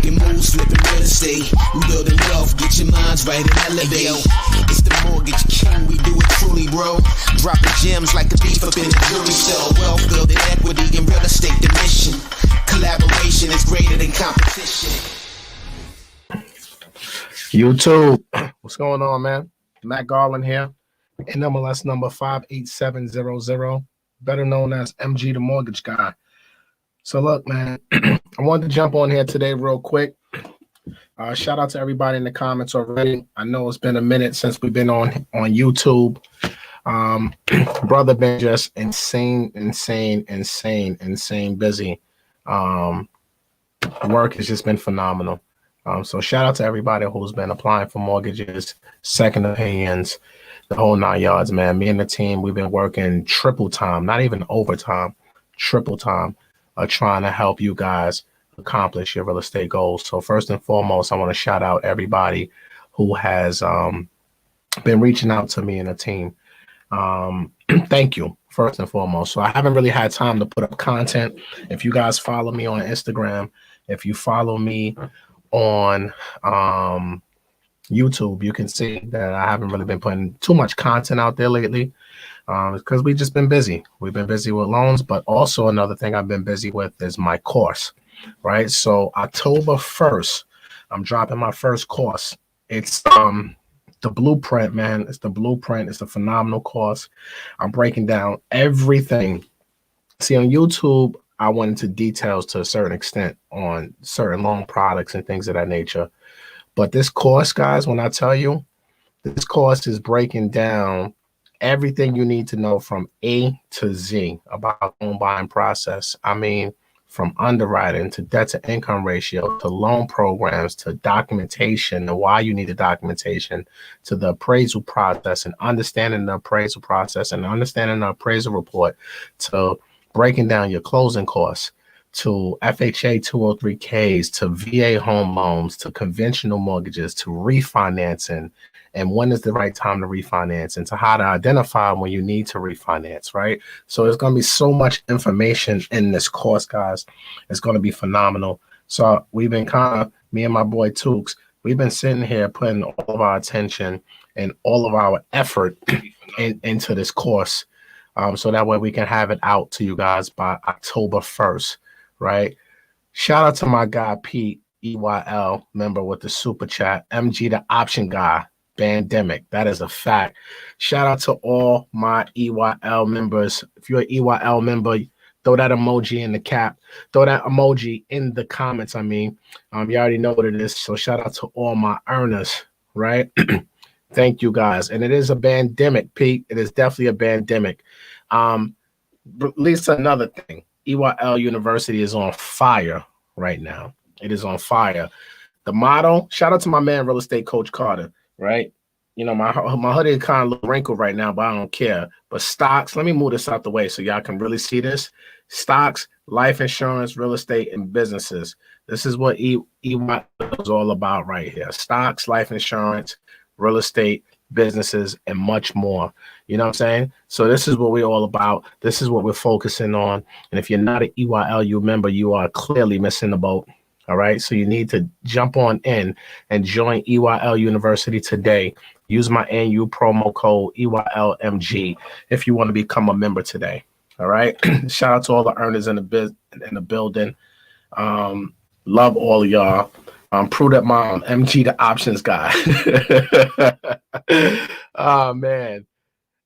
making moves, flipping real estate. We building wealth, get your minds right and elevate. Yo, it's the Mortgage King, we do it truly, bro. Dropping gems like a thief up in the jewelry store. Wealth building equity in real estate, the mission. Collaboration is greater than competition. YouTube, what's going on, man? Matt Garland here. NMLS number 58700, better known as MG the Mortgage Guy. So look, man, I wanted to jump on here today real quick. Shout out to everybody in the comments already. I know it's been a minute since we've been on YouTube. Brother been just insane busy. Work has just been phenomenal. So shout out to everybody who's been applying for mortgages, second opinions, the whole 9 yards, man. Me and the team, we've been working triple time, not even overtime, triple time, trying to help you guys accomplish your real estate goals. So first and foremost, I want to shout out everybody who has been reaching out to me and the team. Thank you, first and foremost. So I haven't really had time to put up content. If you guys follow me on Instagram, if you follow me on YouTube, you can see that I haven't really been putting too much content out there lately because we've just been busy. We've been busy with loans, but also another thing I've been busy with is my course, right? So October 1st, I'm dropping my first course. It's the blueprint, man. It's the blueprint. It's a phenomenal course. I'm breaking down everything. See, on YouTube, I went into details to a certain extent on certain loan products and things of that nature. But this course, guys, when I tell you, this course is breaking down everything you need to know from A to Z about the home buying process. I mean, from underwriting to debt to income ratio, to loan programs, to documentation and why you need the documentation, to the appraisal process and understanding the appraisal process and understanding the appraisal report, to breaking down your closing costs, to FHA 203Ks, to VA home loans, to conventional mortgages, to refinancing, and when is the right time to refinance, and to how to identify when you need to refinance, right? So there's going to be so much information in this course, guys. It's going to be phenomenal. So we've been me and my boy Tukes, we've been sitting here putting all of our attention and all of our effort into this course. So that way we can have it out to you guys by October 1st, right? Shout out to my guy, Pete, EYL, member with the super chat, MG, the option guy, pandemic. That is a fact. Shout out to all my EYL members. If you're an EYL member, throw that emoji in the cap. Throw that emoji in the comments, I mean. You already know what it is. So shout out to all my earners, right? Thank you, guys. And it is a pandemic, Pete. It is definitely a pandemic. At least another thing. EYL University is on fire right now. It is on fire. The motto, shout out to my man, Real Estate Coach Carter, right? You know, my hoodie is kind of a little wrinkled right now, but I don't care. But stocks, let me move this out the way so y'all can really see this. Stocks, life insurance, real estate, and businesses. This is what EYL is all about right here. Stocks, life insurance, real estate, businesses, and much more. You know what I'm saying? So this is what we're all about. This is what we're focusing on. And if you're not an EYLU member, you are clearly missing the boat. All right. So you need to jump on in and join EYL University today. Use my NU promo code EYLMG if you want to become a member today. All right. Shout out to all the earners in the building. Love all of y'all. Prudent Mom, MG the options guy. Oh man,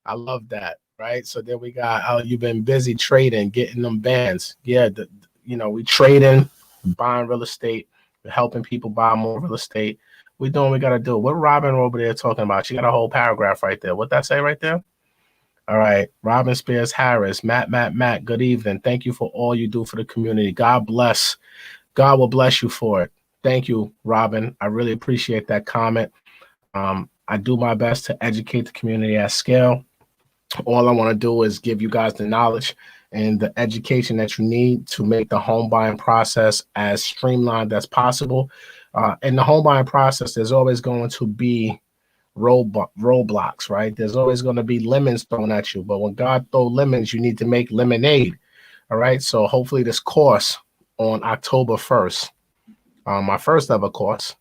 I love that. Right. So then we got you've been busy trading, getting them bands. Yeah, we trading, buying real estate, helping people buy more real estate. We doing what we gotta do. What Robin over there talking about? She got a whole paragraph right there. What that say right there? All right, Robin Spears Harris, Matt. Good evening. Thank you for all you do for the community. God bless. God will bless you for it. Thank you, Robin. I really appreciate that comment. I do my best to educate the community at scale. All I want to do is give you guys the knowledge and the education that you need to make the home buying process as streamlined as possible. In the home buying process, there's always going to be roadblocks, right? There's always going to be lemons thrown at you. But when God throws lemons, you need to make lemonade. All right. So hopefully this course on October 1st, my first ever course.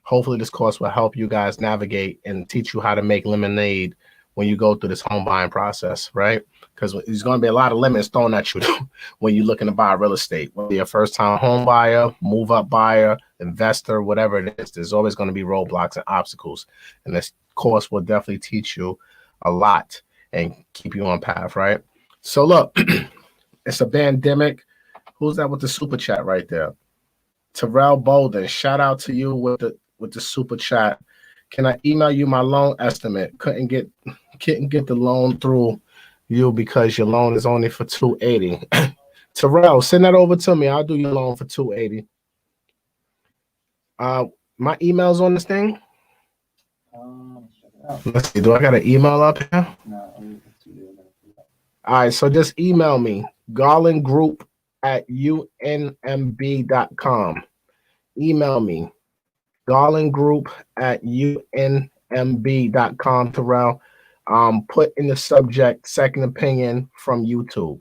Hopefully this course will help you guys navigate and teach you how to make lemonade when you go through this home buying process, right? Because there's going to be a lot of lemons thrown at you when you're looking to buy real estate. Whether you're a first-time home buyer, move-up buyer, investor, whatever it is, there's always going to be roadblocks and obstacles. And this course will definitely teach you a lot and keep you on path, right? So look, it's a pandemic. Who's that with the super chat right there? Terrell Bolden, shout out to you with the super chat. Can I email you my loan estimate? Couldn't get the loan through you because your loan is only for $280. Terrell, send that over to me. I'll do your loan for $280. My email's on this thing. Let's see. Do I got an email up here? No. All right. So just email me, garlandgroup@unmb.com. Email me, garlandgroup@unmb.com, Terrell. Put in the subject second opinion from YouTube.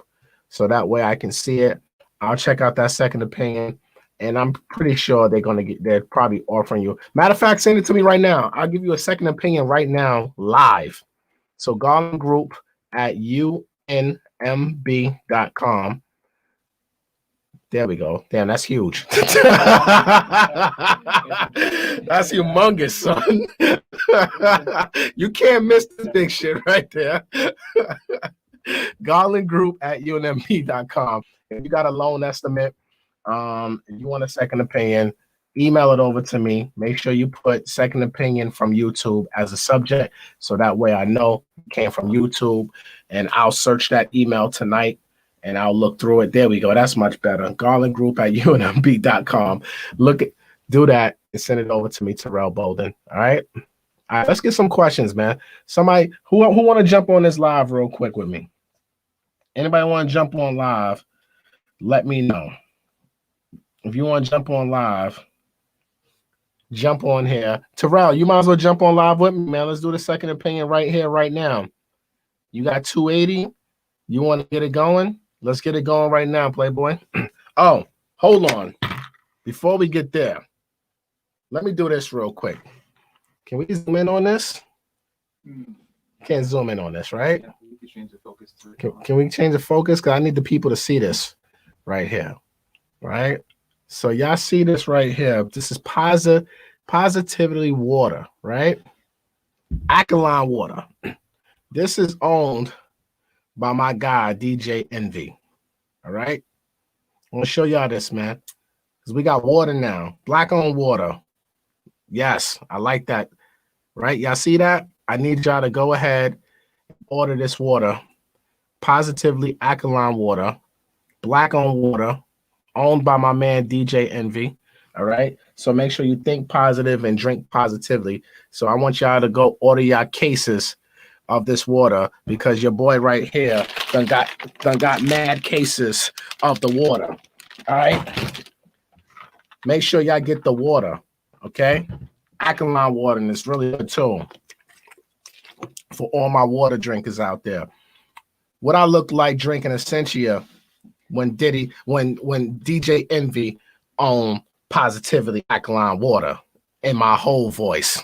So that way I can see it. I'll check out that second opinion. And I'm pretty sure they're probably offering you. Matter of fact, send it to me right now. I'll give you a second opinion right now, live. So garlandgroup@unmb.com. There we go. Damn, that's huge. That's humongous, son. You can't miss this big shit right there. garlandgroup@unmb.com. If you got a loan estimate, if you want a second opinion, email it over to me. Make sure you put second opinion from YouTube as a subject, so that way I know it came from YouTube, and I'll search that email tonight and I'll look through it. There we go. That's much better. garlandgroup@unmb.com. Do that and send it over to me, Terrell Bolden. All right. All right. Let's get some questions, man. Somebody who want to jump on this live real quick with me? Anybody want to jump on live? Let me know. If you want to jump on live, jump on here. Terrell, you might as well jump on live with me, man. Let's do the second opinion right here, right now. You got 280. You want to get it going? Let's get it going right now, Playboy. Oh, hold on. Before we get there, let me do this real quick. Can we zoom in on this? Can't zoom in on this, right? Yeah, we can change the focus. Can we change the focus? Because I need the people to see this right here, right? So y'all see this right here. This is Positively Water, right? Alkaline water. This is owned by my guy, DJ Envy. All right. I'm going to show y'all this, man. Because we got water now. Black-owned water. Yes, I like that. Right? Y'all see that? I need y'all to go ahead and order this water. Positively Alkaline Water. Black-owned water. Owned by my man, DJ Envy. All right. So make sure you think positive and drink positively. So I want y'all to go order y'all cases of this water, because your boy right here done got mad cases of the water. All right. Make sure y'all get the water. Okay. Alkaline water, and it's really good too for all my water drinkers out there. What I look like drinking Essentia when DJ Envy owned Positively Alkaline Water in my whole voice.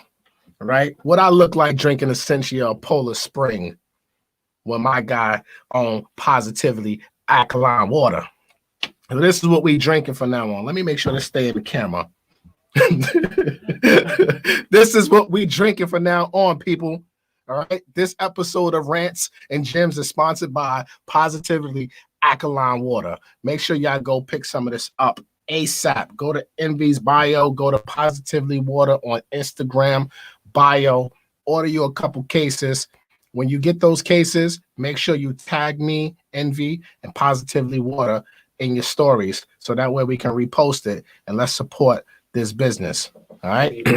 Right? What I look like drinking Essentia Polar Spring when my guy owned Positively Alkaline Water. So this is what we drinking from now on. Let me make sure to stay in the camera. This is what we drinking from now on, people. All right. This episode of Rants and Gems is sponsored by Positively Alkaline Water. Make sure y'all go pick some of this up ASAP. Go to Envy's bio. Go to Positively Water on Instagram bio. Order you a couple cases. When you get those cases, make sure you tag me, Envy, and Positively Water in your stories, so that way we can repost it and let's support this business. All right.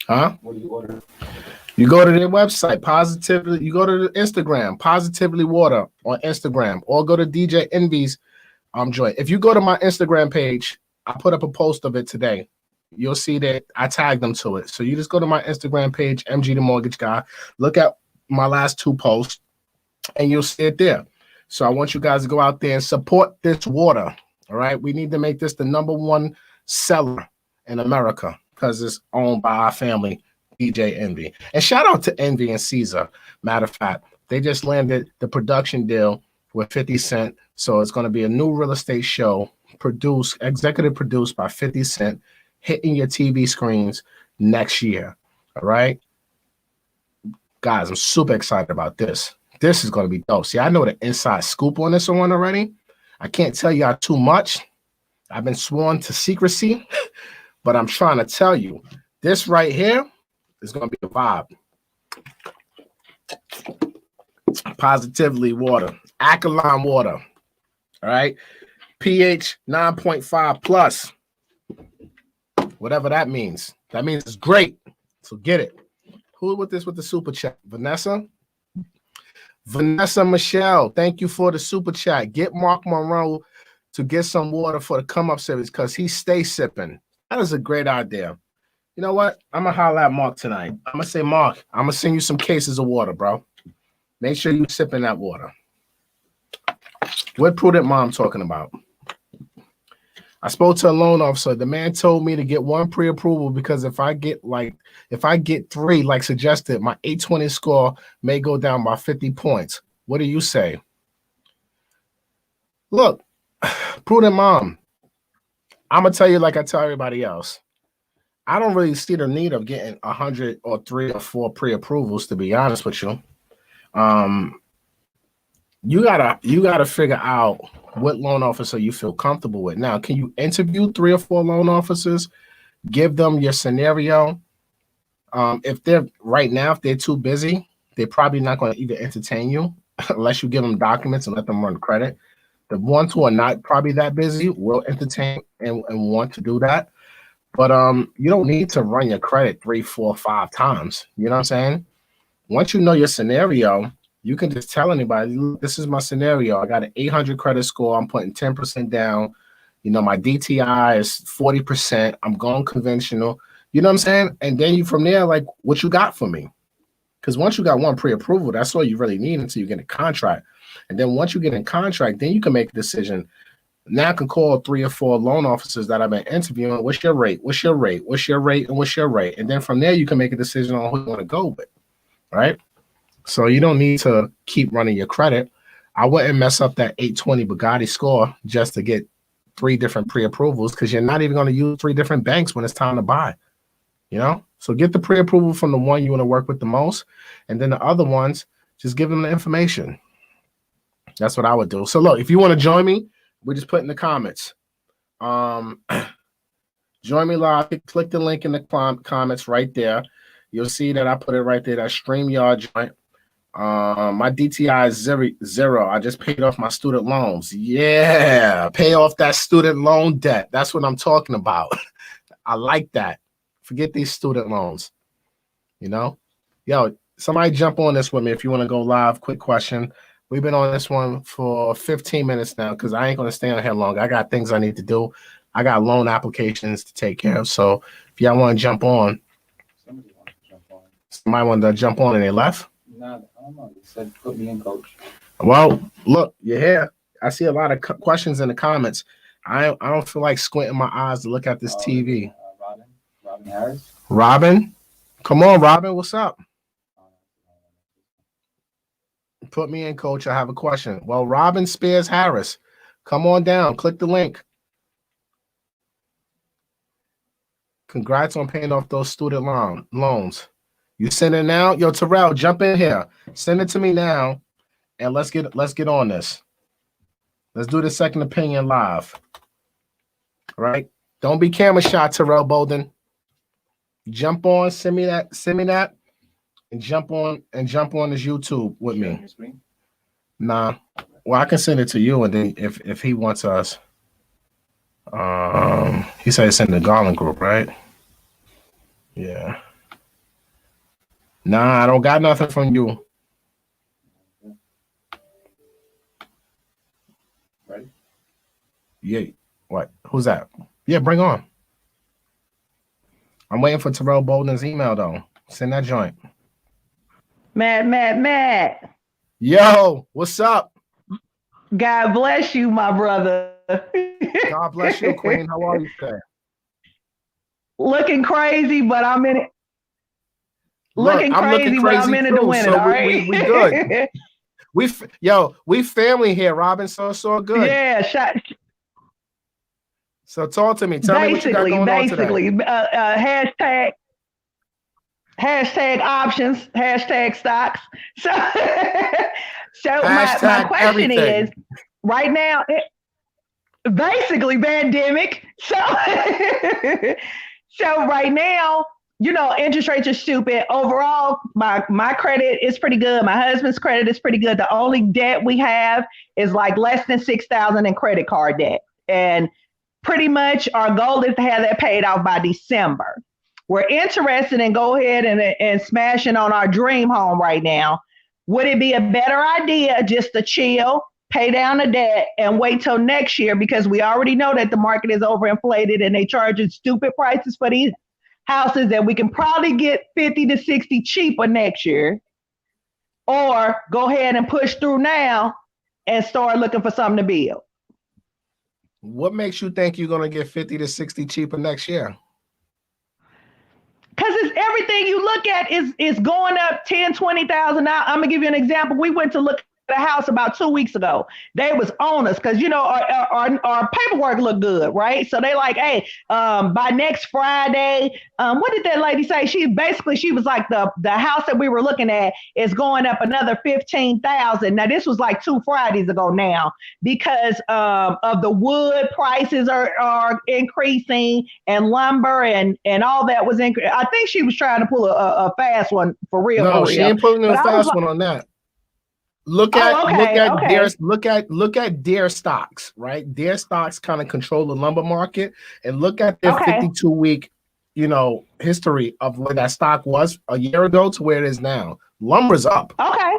Huh? What do you order? You go to their website, Positively. You go to the Instagram, Positively Water on Instagram, or go to DJ Envy's joint. If you go to my Instagram page, I put up a post of it today. You'll see that I tagged them to it. So you just go to my Instagram page, MG the Mortgage Guy. Look at my last two posts, and you'll see it there. So I want you guys to go out there and support this water. All right. We need to make this the #1 seller in America because it's owned by our family, DJ Envy. And shout out to Envy and Caesar. Matter of fact, they just landed the production deal with 50 Cent. So it's going to be a new real estate show executive produced by 50 Cent, hitting your TV screens next year. All right. Guys, I'm super excited about this. This is going to be dope. See, I know the inside scoop on this one already. I can't tell y'all too much. I've been sworn to secrecy, but I'm trying to tell you, this right here is going to be a vibe. Positively water, alkaline water. All right. pH 9.5 plus. Whatever that means. That means it's great. So get it. Who with this with the super chat? Vanessa? Vanessa Michelle, thank you for the super chat. Get Mark Monroe to get some water for the come up series because he stays sipping. That is a great idea. You know what? I'm going to holler at Mark tonight. I'm going to say, Mark, I'm going to send you some cases of water, bro. Make sure you sipping that water. What prudent mom talking about? I spoke to a loan officer. The man told me to get one pre-approval because if I get three, like suggested, my 820 score may go down by 50 points. What do you say? Look, prudent mom, I'm going to tell you like I tell everybody else. I don't really see the need of getting 100 or 3 or 4 pre-approvals, to be honest with you. You gotta figure out what loan officer you feel comfortable with. Now, can you interview 3 or 4 loan officers? Give them your scenario. If they're too busy, they're probably not going to even entertain you unless you give them documents and let them run credit. The ones who are not probably that busy will entertain and want to do that. But you don't need to run your credit 3, 4, 5 times. You know what I'm saying? Once you know your scenario, you can just tell anybody, look, this is my scenario. I got an 800 credit score. I'm putting 10% down. You know, my DTI is 40%. I'm going conventional. You know what I'm saying? And then you from there, like, what you got for me? Because once you got one pre-approval, that's all you really need until you get a contract. And then once you get in contract, then you can make a decision. Now I can call 3 or 4 loan officers that I've been interviewing. What's your rate? What's your rate? What's your rate? And what's your rate? And then from there, you can make a decision on who you want to go with, right? So you don't need to keep running your credit. I wouldn't mess up that 820 Bugatti score just to get 3 different pre-approvals because you're not even going to use 3 different banks when it's time to buy, you know? So get the pre-approval from the one you want to work with the most. And then the other ones, just give them the information. That's what I would do. So look, if you want to join me, we just put in the comments. Join me live. Click the link in the comments right there. You'll see that I put it right there. That StreamYard joint. My DTI is 0. I just paid off my student loans. Yeah, pay off that student loan debt. That's what I'm talking about. I like that. Forget these student loans. You know, yo, somebody jump on this with me if you want to go live. Quick question. We've been on this one for 15 minutes now because I ain't going to stay on here long. I got things I need to do. I got loan applications to take care of. So if y'all want to jump on. Somebody wanted to jump on and they left? No, I don't know. You said put me in, coach. Well, look, you're here. I see a lot of questions in the comments. I don't feel like squinting my eyes to look at this TV. Robin Harris? Robin? Come on, Robin. What's up? Put me in, coach. I have a question. Well, Robin Spears Harris. Come on down. Click the link. Congrats on paying off those student loans. You send it now? Yo, Terrell, jump in here. Send it to me now. And let's get on this. Let's do the second opinion live. All right. Don't be camera shy, Terrell Bolden. Jump on, send me that, and jump on this YouTube with me. Nah. Well, I can send it to you, and then if he wants us, he said it's in the Garland group, right? Yeah. Nah, I don't got nothing from you. Ready? Yeah. What? Who's that? Yeah, bring on. I'm waiting for Terrell Bolden's email, though. Send that joint. Matt. Yo, what's up? God bless you, my brother. God bless you, Queen. How are you today? looking crazy, but I'm in it. Look, Looking I'm looking crazy, but I'm crazy in it to too. win it. So All right. we good. We family here, Robin. So it's all good. Yeah. So talk to me. Tell me what you got Basically, going on today. hashtag options, hashtag stocks. So, so my Hashtag question is, everything. right now, basically pandemic. So, so right now, interest rates are stupid. Overall, my credit is pretty good. My husband's credit is pretty good. The only debt we have is like less than 6,000 in credit card debt, and pretty much our goal is to have that paid off by December. We're interested in go ahead and smashing on our dream home right now. Would it be a better idea just to chill, pay down the debt, and wait till next year because we already know that the market is overinflated and they charging stupid prices for these houses that we can probably get 50 to 60 cheaper next year, or go ahead and push through now and start looking for something to build? What makes you think you're gonna get 50 to 60 cheaper next year? Because it's everything you look at is going up 10, 20,000. Now, I'm gonna give you an example. We went to look at a house about 2 weeks ago. They was on us because our paperwork looked good, right? So they like, hey, by next Friday, what did that lady say? She was like the house that we were looking at is going up another 15,000. Now this was like 2 Fridays ago now because of the wood prices are increasing and lumber and all that was increasing. I think she was trying to pull a fast one for real, No, for she real. ain't pulling But a I was fast like, one on that. Look oh, at their stocks, right? Their stocks kind of control the lumber market, and look at their okay, 52-week, history of where that stock was a year ago to where it is now. Lumber's up. okay,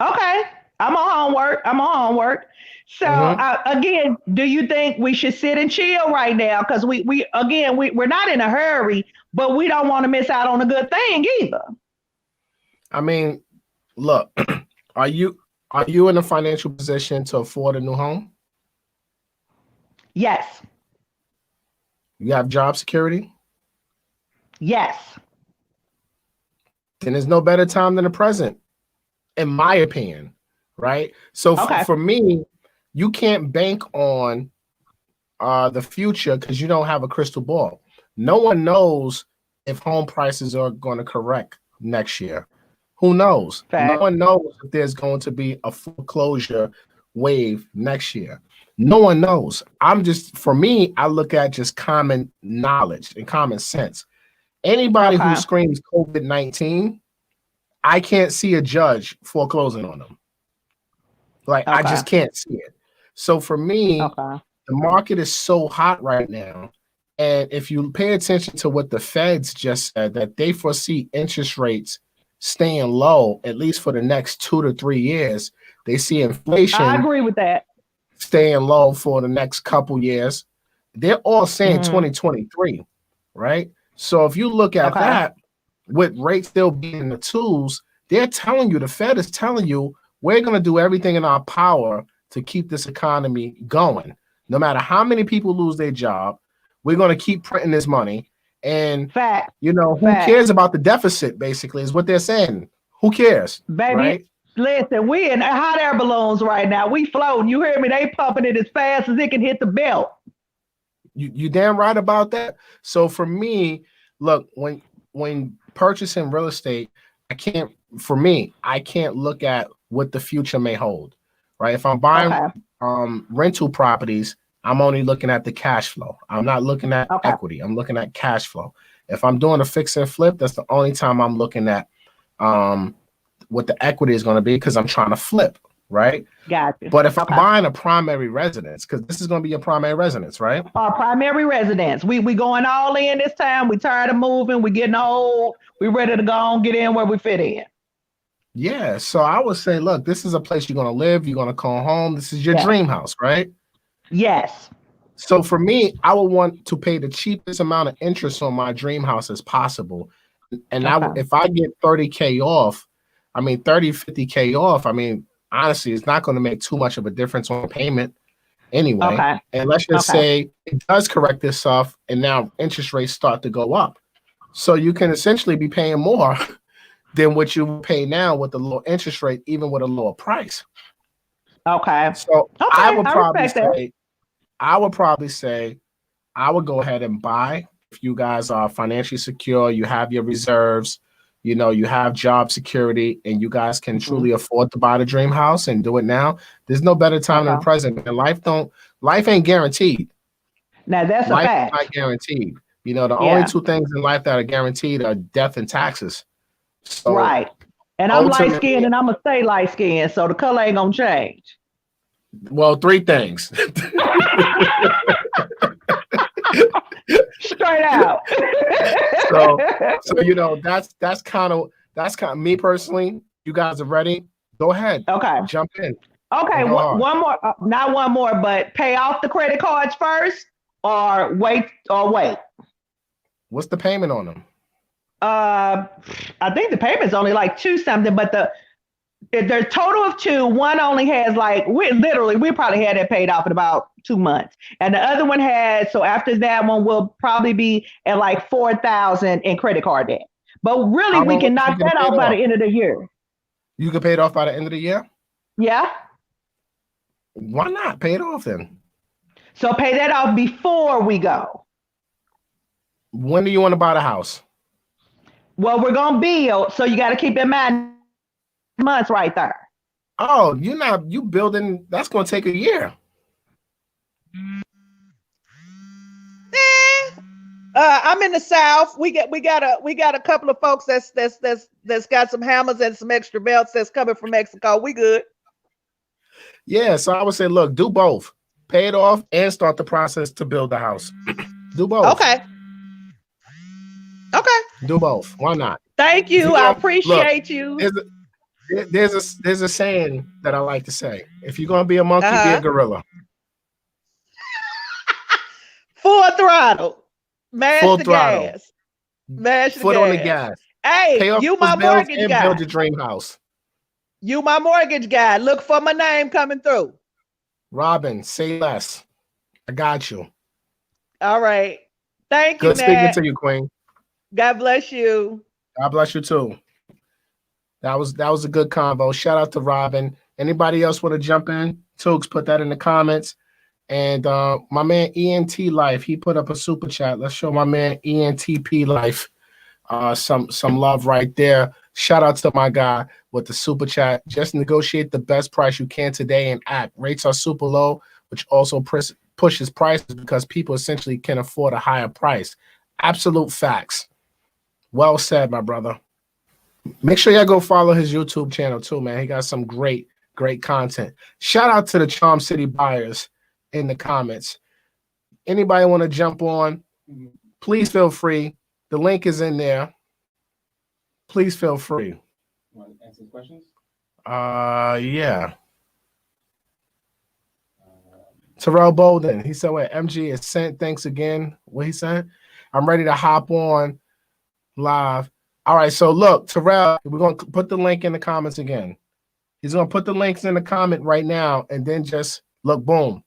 okay. I'm on homework. So Mhm. again, do you think we should sit and chill right now? Because we're not in a hurry, but we don't want to miss out on a good thing either. I mean, look, are you in a financial position to afford a new home? Yes, You have job security? yes. Then there's no better time than the present, in my opinion, right? So Okay, for me, you can't bank on the future because you don't have a crystal ball. No one knows if home prices are going to correct next year. Who knows? No fact. one knows if there's going to be a foreclosure wave next year. No one knows. For me, I look at just common knowledge and common sense. Anybody who Okay, screams COVID-19, I can't see a judge foreclosing on them. Like, I okay, just can't see it. So for me, okay. the market is so hot right now. And if you pay attention to what the Feds just said, that they foresee interest rates staying low, at least for the next 2 to 3 years, they see I inflation agree with that. staying low for the next couple years. They're all saying Hmm. 2023, right? So if you look at Okay, that, with rates still being the tools, they're telling you, the Fed is telling you, we're going to do everything in our power to keep this economy going. No matter how many people lose their job, we're going to keep printing this money. And, fact, who fact. cares about the deficit, basically, is what they're saying. Who cares, Baby, right? listen, we in hot air balloons right now. We floating. You hear me? They pumping it as fast as it can hit the belt. You damn right about that. So for me, look, when purchasing real estate, I can't look at what the future may hold, right? If I'm buying Okay, rental properties, I'm only looking at the cash flow. I'm not looking at okay. equity. I'm looking at cash flow. If I'm doing a fix and flip, that's the only time I'm looking at um, what the equity is going to be because I'm trying to flip, right? Gotcha. But if I'm Okay. buying a primary residence, because this is going to be your primary residence, right? Our primary residence. We going all in this time. We tired of moving. We getting old. We ready to go on, get in where we fit in. Yeah. So I would say, look, this is a place you're going to live. You're going to call home. This is your Yes. dream house, right? Yes. So for me, I would want to pay the cheapest amount of interest on my dream house as possible. And Okay. if I get 30K off, 50K off, honestly, it's not going to make too much of a difference on payment. anyway. Okay. And let's just Okay. say it does correct itself, and now interest rates start to go up. So you can essentially be paying more than what you pay now with the low interest rate, even with a lower price. Okay. So Okay. I respect that. I would probably say, I would go ahead and buy if you guys are financially secure, you have your reserves, you know, you have job security, and you guys can truly afford to buy the dream house and do it now. There's no better time than the Okay. present. And life ain't guaranteed. Now that's a Life is fact. not guaranteed. You know, the only Yeah. two things in life that are guaranteed are death and taxes. So Right. And I'm light skinned ultimately, and I'm gonna stay light skinned, so the color ain't gonna change. well, three things. Straight out. so you know, that's kind of me personally. You guys are ready? Go ahead, Okay. jump in Okay. and go hard. One more, not one more, but pay off the credit cards first, or wait. What's the payment on them? Uh, I think the payment's only like two something, but there's total of two. One only has like we probably had it paid off in about 2 months, and the other one has. So after that one, will probably be at like 4,000 in credit card debt. But really, How we long can is you knock gonna that pay it off by off? the end of the year. You can pay it off by the end of the year. Yeah. Why not pay it off then? So pay that off before we go. When do you want to buy the house? Well, we're gonna build, so you got to keep in mind months right there. Oh, you building. That's gonna take a year. I'm in the South. We got a couple of folks that's got some hammers and some extra belts that's coming from Mexico. We good. Yeah, so I would say, look, do both. Pay it off and start the process to build the house. Do both. Okay. Okay. Do both. Why not? Thank If you. you I don't look, appreciate you. there's a saying that I like to say. If you're gonna be a monkey, be a gorilla. Full throttle. Mash Full the throttle. gas. Mash the Foot gas. on the gas. Hey, Pay off you those my bills mortgage and guy. build your dream house. You my mortgage guy. Look for my name coming through. Robin, say less. I got you. All right. Thank you, Good speaking Nat. to you, Queen. God bless you. God bless you too. That was a good convo. Shout out to Robin. Anybody else want to jump in? Tooks, put that in the comments. And my man ENT Life, he put up a super chat. Let's show my man ENTP Life some love right there. Shout out to my guy with the super chat. Just negotiate the best price you can today and act. Rates are super low, which also pushes prices because people essentially can afford a higher price. Absolute facts. Well said, my brother. Make sure y'all go follow his YouTube channel too, man. He got some great content. Shout out to the Charm City buyers in the comments. Anybody want to jump on, please feel free. The link is in there. Please feel free. You want to answer questions? Yeah. Terrell Bolden, he said, "What MG is sent. Thanks again." What he said? I'm ready to hop on live. All right, so look, Terrell, we're gonna put the link in the comments again. He's gonna put the links in the comment right now, and then just look, boom.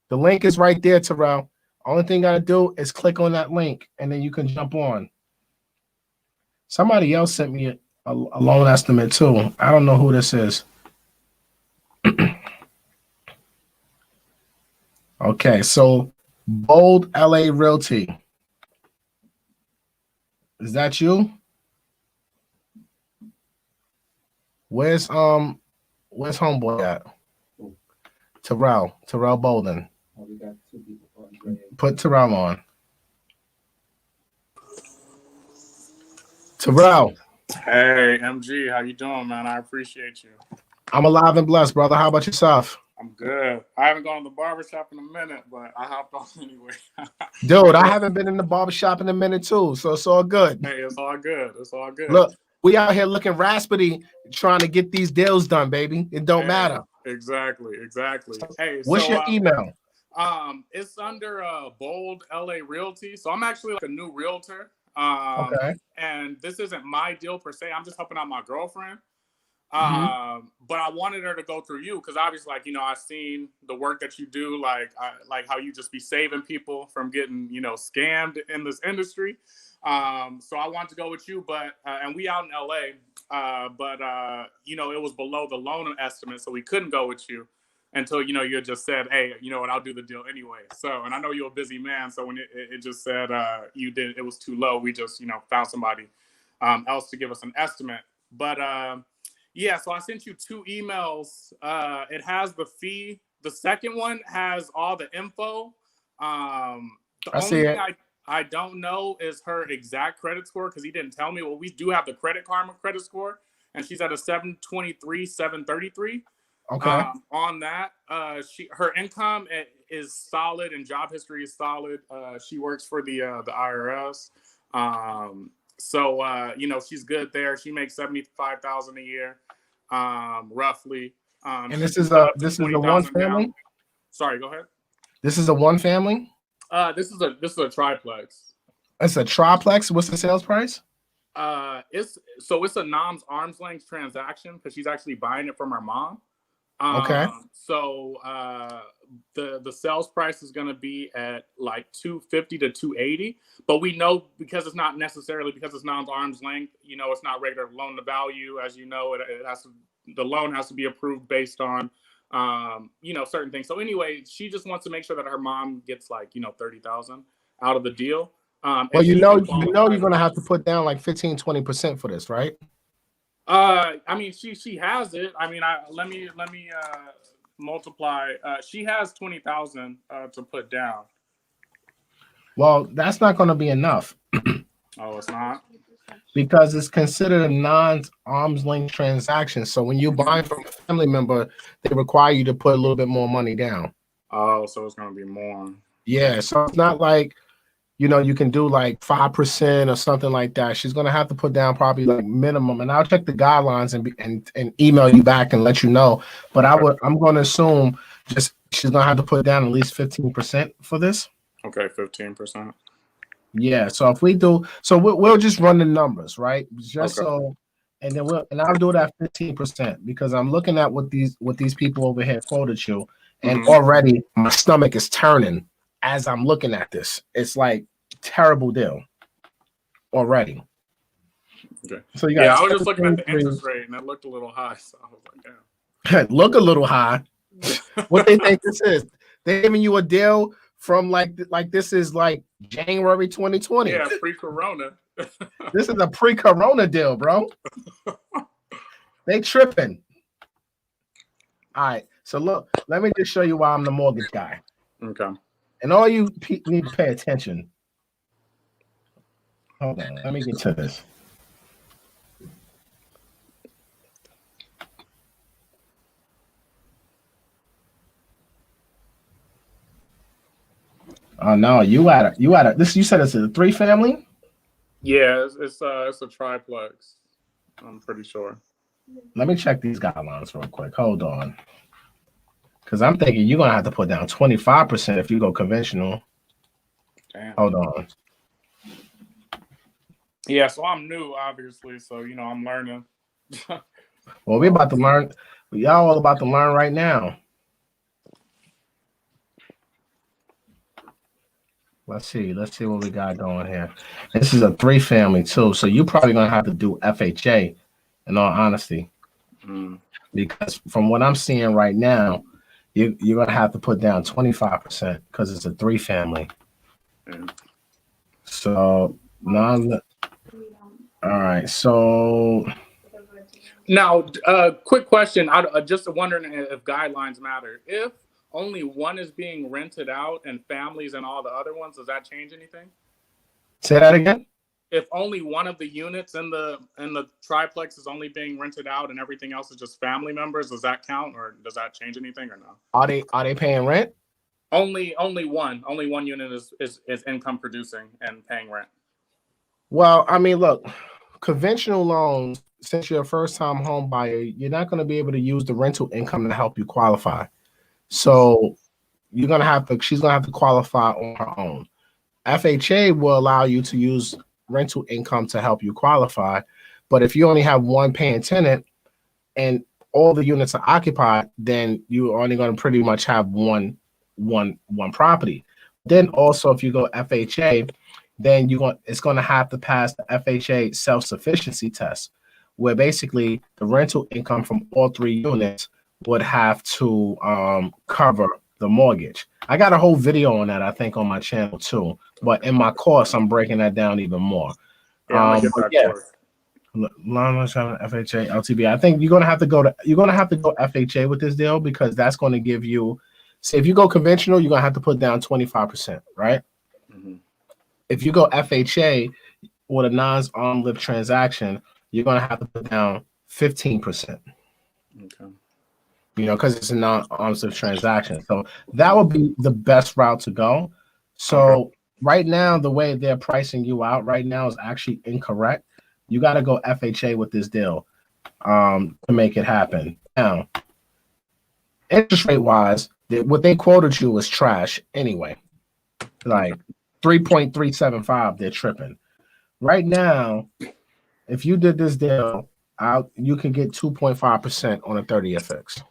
The link is right there, Terrell. Only thing you gotta do is click on that link, and then you can jump on. Somebody else sent me a loan estimate too. I don't know who this is. Okay, so Bold LA Realty. Is that you? Where's homeboy at? Terrell Bolden. Oh, we got two people. Put Terrell on. Terrell. Hey, MG, how you doing, man? I appreciate you. I'm alive and blessed, brother. How about yourself? I'm good. I haven't gone to the barbershop in a minute, but I hopped on anyway. Dude, I haven't been in the barbershop in a minute too, so it's all good. Hey, it's all good. It's all good. Look, we out here looking raspity, trying to get these deals done, baby. It don't matter. Exactly. Hey, what's your email? It's under Bold LA Realty. So I'm actually like a new realtor. Okay. And this isn't my deal per se. I'm just helping out my girlfriend. But I wanted her to go through you because obviously, like, I've seen the work that you do, like how you just be saving people from getting, scammed in this industry. So I wanted to go with you, but and we out in LA, but it was below the loan estimate, so we couldn't go with you until you had just said, hey, you know what, I'll do the deal anyway. So, and I know you're a busy man, so when it just said it was too low, we just found somebody else to give us an estimate. But yeah, so I sent you 2 emails. It has the fee. The second one has all the info. The only thing I don't know is her exact credit score because he didn't tell me. Well, we do have the Credit Karma credit score, and she's at a 723, 733. Okay. On that, her income is solid and job history is solid. She works for the IRS. So she's good there. She makes $75,000 a year, roughly. And this is a one family. Down. Sorry, go ahead. This is a one family. This is a triplex. It's a triplex. What's the sales price? It's a mom's arm's length transaction because she's actually buying it from her mom. Okay. So the sales price is going to be at like 250 to 280, but we know because it's not necessarily because it's non-arm's length, it's not regular loan to value. As you know, the loan has to be approved based on, certain things. So anyway, she just wants to make sure that her mom gets like, 30,000 out of the deal. Well, you're going to have to put down like 15-20% for this, right? I mean, she has it. I mean, let me multiply. She has 20,000 to put down. Well, that's not going to be enough. Oh, it's not? Because it's considered a non-arm's length transaction. So when you buy from a family member, they require you to put a little bit more money down. Oh, so it's going to be more. Yeah, so it's not like you can do like 5% or something like that. She's gonna have to put down probably like minimum, and I'll check the guidelines and email you back and let you know. But I'm going to assume she's gonna have to put down at least 15% for this. Okay, 15%. Yeah. So if we do, we'll just run the numbers, right? Just okay. So, and then I'll do it at 15% because I'm looking at what these people over here quoted you, and already my stomach is turning as I'm looking at this. It's like terrible deal already. Okay. So I was just looking at the interest rate and it looked a little high. So I was like, damn. Look a little high. What they think this is? They giving you a deal from like this is like January 2020. Yeah, pre-corona. This is a pre-corona deal, bro. They tripping. All right. So look, let me just show you why I'm the mortgage guy. Okay. And all you need to pay attention. Hold on, let me get to this. Oh no, you had this. You said it's a 3-family. Yeah, it's a triplex. I'm pretty sure. Let me check these guidelines real quick. Hold on, because I'm thinking you're gonna have to put down 25% if you go conventional. Damn. Hold on. Yeah, so I'm new, obviously. So I'm learning. Well, we're about to learn. Y'all all about to learn right now. Let's see what we got going here. This is a 3-family too, so you're probably gonna have to do FHA, in all honesty, because from what I'm seeing right now, you're gonna have to put down 25% because it's a 3-family. So all right. So now, quick question. I'm just wondering if guidelines matter. If only one is being rented out and families and all the other ones, does that change anything? Say that again. If only one of the units in the triplex is only being rented out and everything else is just family members, does that count or does that change anything or no? Are they paying rent? Only one unit is income producing and paying rent. Well, I mean, look, conventional loans, since you're a first-time home buyer, you're not going to be able to use the rental income to help you qualify. So she's going to have to qualify on her own. FHA will allow you to use rental income to help you qualify. But if you only have one paying tenant, and all the units are occupied, then you're only going to pretty much have one property. Then also, if you go FHA, then it's going to have to pass the FHA self-sufficiency test, where basically the rental income from all 3 units would have to cover the mortgage. I got a whole video on that, I think, on my channel too. But in my course, I'm breaking that down even more. Yeah, I'm gonna get that course. FHA LTV. I think you're gonna have to go FHA with this deal, because that's going to give you. Say if you go conventional, you're gonna have to put down 25%, right? Mm-hmm. If you go FHA with a non-arm lift transaction, you're gonna have to put down 15%. Okay. You know, because it's a non-arm's lift transaction. So that would be the best route to go. So right now, the way they're pricing you out right now is actually incorrect. You got to go FHA with this deal to make it happen. Now, interest rate wise, what they quoted you was trash anyway. Like 3.375, they're tripping. Right now, if you did this deal, you can get 2.5% on a 30-year fix.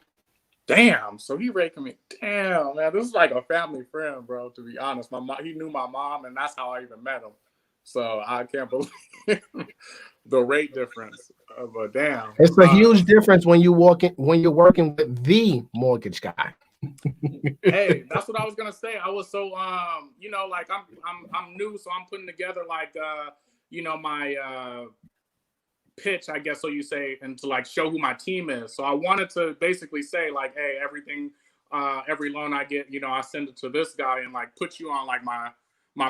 Damn, so he raking me. Damn, man, this is like a family friend, bro. To be honest, he knew my mom, and that's how I even met him. So I can't believe the rate difference. But damn, it's a huge difference when you're working with the mortgage guy. Hey, that's what I was gonna say. I was so like I'm new, so I'm putting together like my pitch, I guess, so you say, and to like show who my team is. So I wanted to basically say like, hey, everything, every loan I get, I send it to this guy and like put you on like my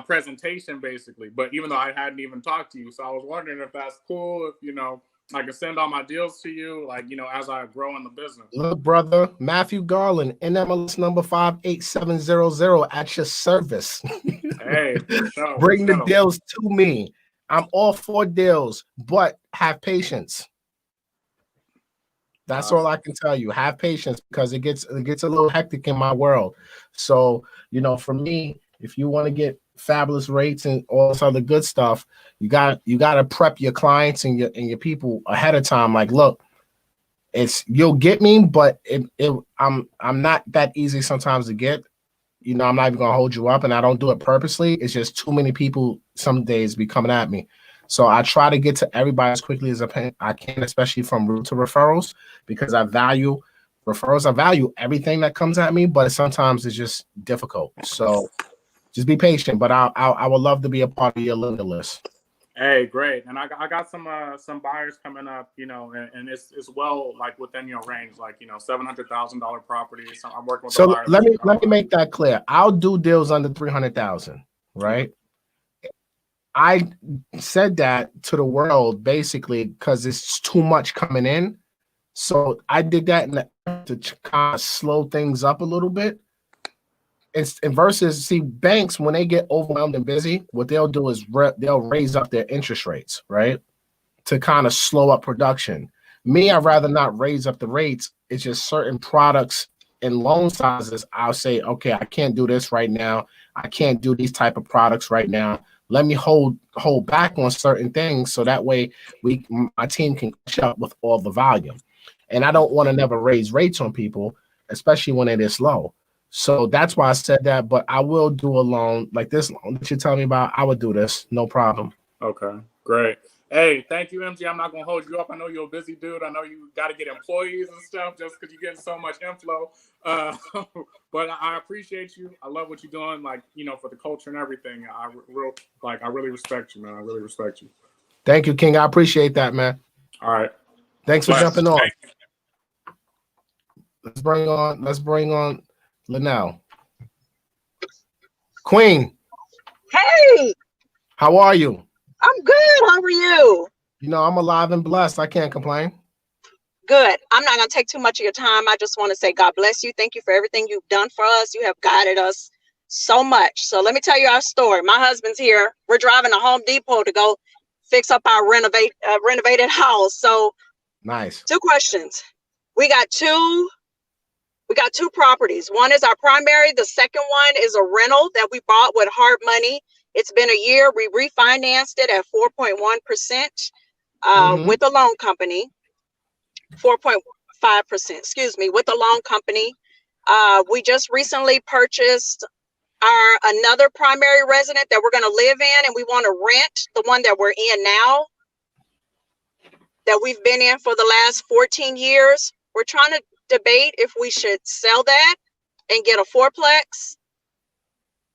presentation basically. But even though I hadn't even talked to you, so I was wondering if that's cool, if I can send all my deals to you, like, as I grow in the business. Look, brother, Matthew Garland, NMLS number 58700 at your service. Hey, for sure, Bring the deals to me. I'm all for deals, but have patience. That's all I can tell you. Have patience, because it gets a little hectic in my world. So, for me, if you want to get fabulous rates and all this other good stuff, you got to prep your clients and your people ahead of time. Like, look, you'll get me, but I'm not that easy sometimes to get. I'm not even gonna hold you up, and I don't do it purposely. It's just too many people some days be coming at me. So I try to get to everybody as quickly as I can, especially from realtor referrals, because I value referrals. I value everything that comes at me, but sometimes it's just difficult. So just be patient. But I would love to be a part of your lender list. Hey, great. And I got some buyers coming up, and it's well like within your range, like $700,000 property. So I'm working with. So let me make that clear. I'll do deals under 300,000, right? I said that to the world basically because it's too much coming in. So I did that to kind of slow things up a little bit. And versus, see, banks, when they get overwhelmed and busy, what they'll do is they'll raise up their interest rates, right, to kind of slow up production. Me, I'd rather not raise up the rates. It's just certain products and loan sizes. I'll say, okay, I can't do this right now. I can't do these type of products right now. Let me hold back on certain things so that way my team can catch up with all the volume. And I don't want to never raise rates on people, especially when it is low. So that's why I said that, but I will do a loan like this loan that you're telling me about. I would do this, no problem. Okay, great. Hey, thank you, MG. I'm not going to hold you up. I know you're a busy dude. I know you got to get employees and stuff just because you're getting so much inflow. But I appreciate you. I love what you're doing, like, for the culture and everything. I really respect you, man. I really respect you. Thank you, King. I appreciate that, man. All right. Thanks for jumping on. Let's bring on Linnell. Queen. Hey. How are you? I'm good. How are you? I'm alive and blessed. I can't complain. Good. I'm not going to take too much of your time. I just want to say God bless you. Thank you for everything you've done for us. You have guided us so much. So let me tell you our story. My husband's here. We're driving to Home Depot to go fix up our renovated house. So nice. 2 questions. We got two properties. One is our primary. The second one is a rental that we bought with hard money. It's been a year. We refinanced it at 4.1% with a loan company. 4.5%, excuse me, with a loan company. We just recently purchased another primary resident that we're going to live in, and we want to rent the one that we're in now, that we've been in for the last 14 years. We're trying to debate if we should sell that and get a fourplex,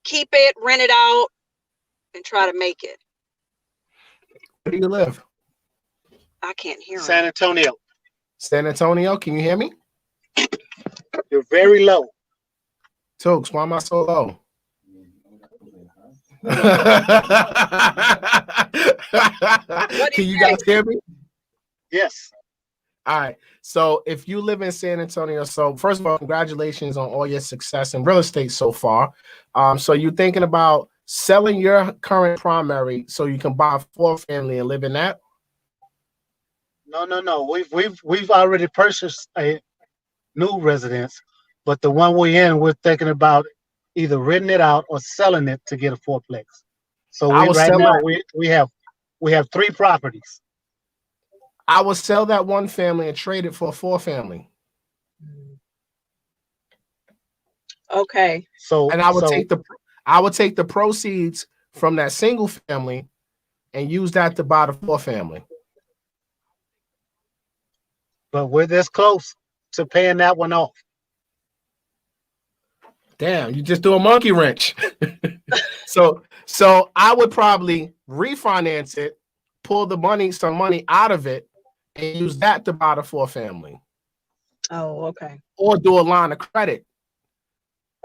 keep it, rent it out, and try to make it. Where do you live? I can't hear San him. Antonio. San Antonio. Can you hear me? You're very low. Tooks, why am I so low? Can you guys hear me? Yes. All right. So if you live in San Antonio, so first of all, congratulations on all your success in real estate so far. So you're thinking about selling your current primary so you can buy a 4-family and live in that? No. We've already purchased a new residence, but the one we're thinking about either renting it out or selling it to get a fourplex. So I will right sell now it. we have 3 properties. I will sell that 1-family and trade it for a 4-family. Okay. So And I would take the proceeds from that single family and use that to buy the 4-family. but we're this close to paying that one off. Damn, you just do a monkey wrench. So I would probably refinance it, pull some money out of it, and use that to buy the 4-family. Oh, okay. Or do a line of credit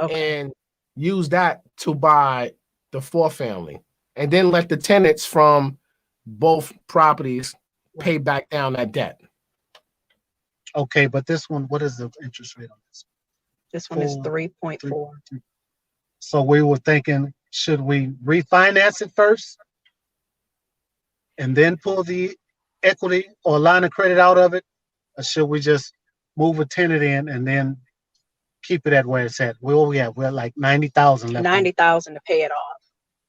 Okay. and use that to buy the 4-family. And then let the tenants from both properties pay back down that debt. Okay, but this one, what is the interest rate on this? This one is 3.4. So we were thinking, should we refinance it first and then pull the equity or line of credit out of it? Or should we just move a tenant in and then keep it at where it's at? We're like 90,000 left. 90,000 to pay it off.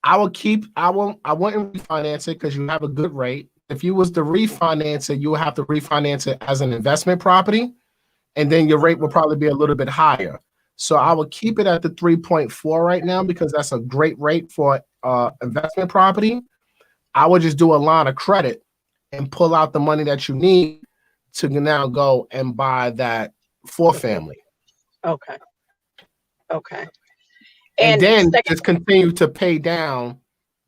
I wouldn't refinance it because you have a good rate. If you was to refinance it, you would have to refinance it as an investment property, and then your rate will probably be a little bit higher. So I would keep it at the 3.4 right now because that's a great rate for investment property. I would just do a line of credit and pull out the money that you need to now go and buy that 4-family. Okay. Okay. And then just continue to pay down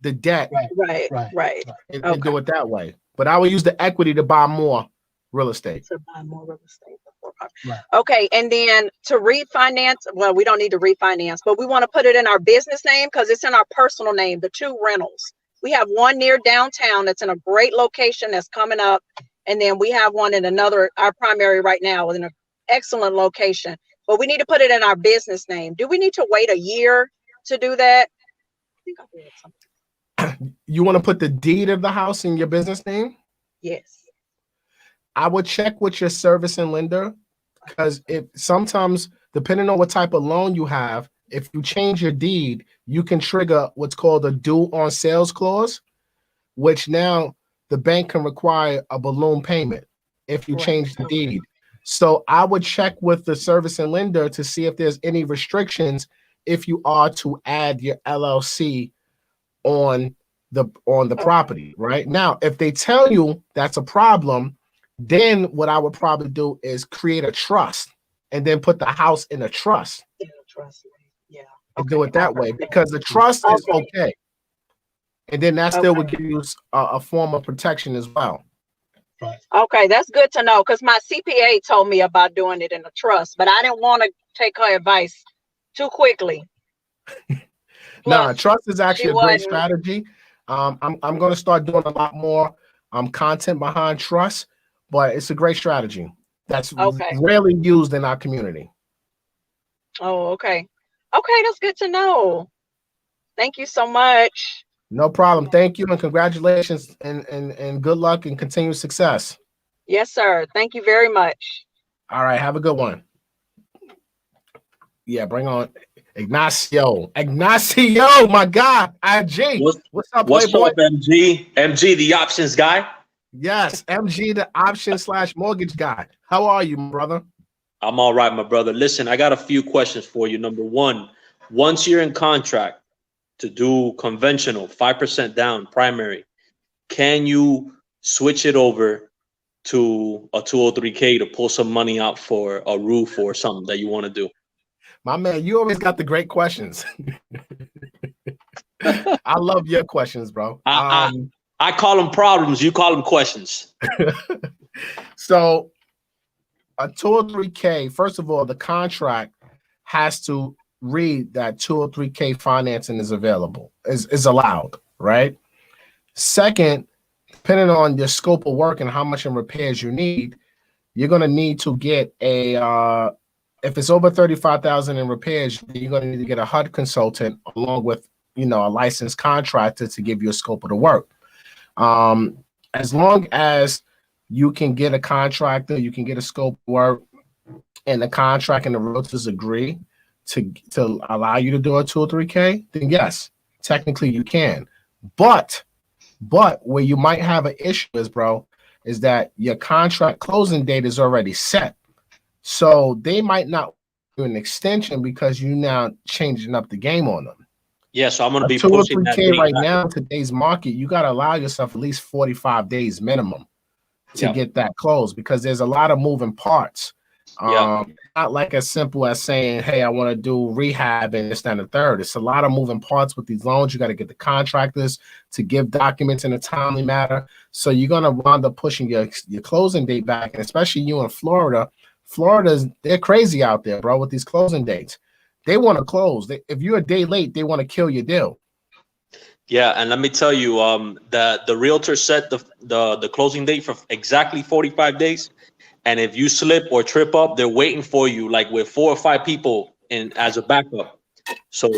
the debt Right. and do it that way. But I would use the equity to buy more real estate. To buy more real estate before property. Right. Okay, and then to refinance, well, we don't need to refinance, but we want to put it in our business name because it's in our personal name, the 2 rentals. We have one near downtown that's in a great location that's coming up. And then we have one in our primary right now in an excellent location. But we need to put it in our business name. Do we need to wait a year to do that? I think I read something. You want to put the deed of the house in your business name? Yes. I would check with your service and lender because if sometimes, depending on what type of loan you have, if you change your deed, you can trigger what's called a due on sales clause, which now the bank can require a balloon payment if you change the deed. So I would check with the service and lender to see if there's any restrictions if you are to add your LLC on the property. Right now, if they tell you that's a problem, then what I would probably do is create a trust and then put the house in a trust. Yeah. And do it that way because the trust is okay. And then that still would give you a form of protection as well. Okay, that's good to know because my CPA told me about doing it in a trust, but I didn't want to take her advice too quickly. No, trust is actually a great strategy. I'm going to start doing a lot more content behind trust, but it's a great strategy that's rarely used in our community. Oh, okay. Okay, that's good to know. Thank you so much. No problem. Thank you and congratulations and good luck and continued success. Yes, sir. Thank you very much. All right. Have a good one. Yeah, bring on Ignacio. Ignacio, my God. IG. What's up, What's Playboy? up, MG? MG, the options guy. Yes, MG, the option / mortgage guy. How are you, brother? I'm all right, my brother. Listen, I got a few questions for you. Number one, once you're in contract to do conventional 5% down primary, can you switch it over to a 203K to pull some money out for a roof or something that you want to do? My man, you always got the great questions. I love your questions, bro. I call them problems. You call them questions. So a 203K, first of all, the contract has to read that 203K financing is available, is allowed, right? Second, depending on your scope of work and how much in repairs you need, you're going to need to get a if it's over 35,000 in repairs, you're going to need to get a HUD consultant along with, a licensed contractor to give you a scope of the work. As long as you can get a contractor, you can get a scope of work, and the contract and the realtors agree to allow you to do a 203K, then yes, technically you can. But where you might have an issue is that your contract closing date is already set. So they might not do an extension because you now changing up the game on them. Yeah, so I'm going to be 2 or pushing that 3K date right back. now in today's market. You got to allow yourself at least 45 days minimum to get that closed because there's a lot of moving parts. Not like as simple as saying, hey, I want to do rehab and this, that, and the third. It's a lot of moving parts with these loans. You got to get the contractors to give documents in a timely manner. So you're going to wind up pushing your closing date back. And especially you in Florida, they're crazy out there, bro, with these closing dates. They want to close. If you're a day late, they want to kill your deal. Yeah, and let me tell you, the realtor set the closing date for exactly 45 days. And if you slip or trip up, they're waiting for you, like with 4 or 5 people as a backup. So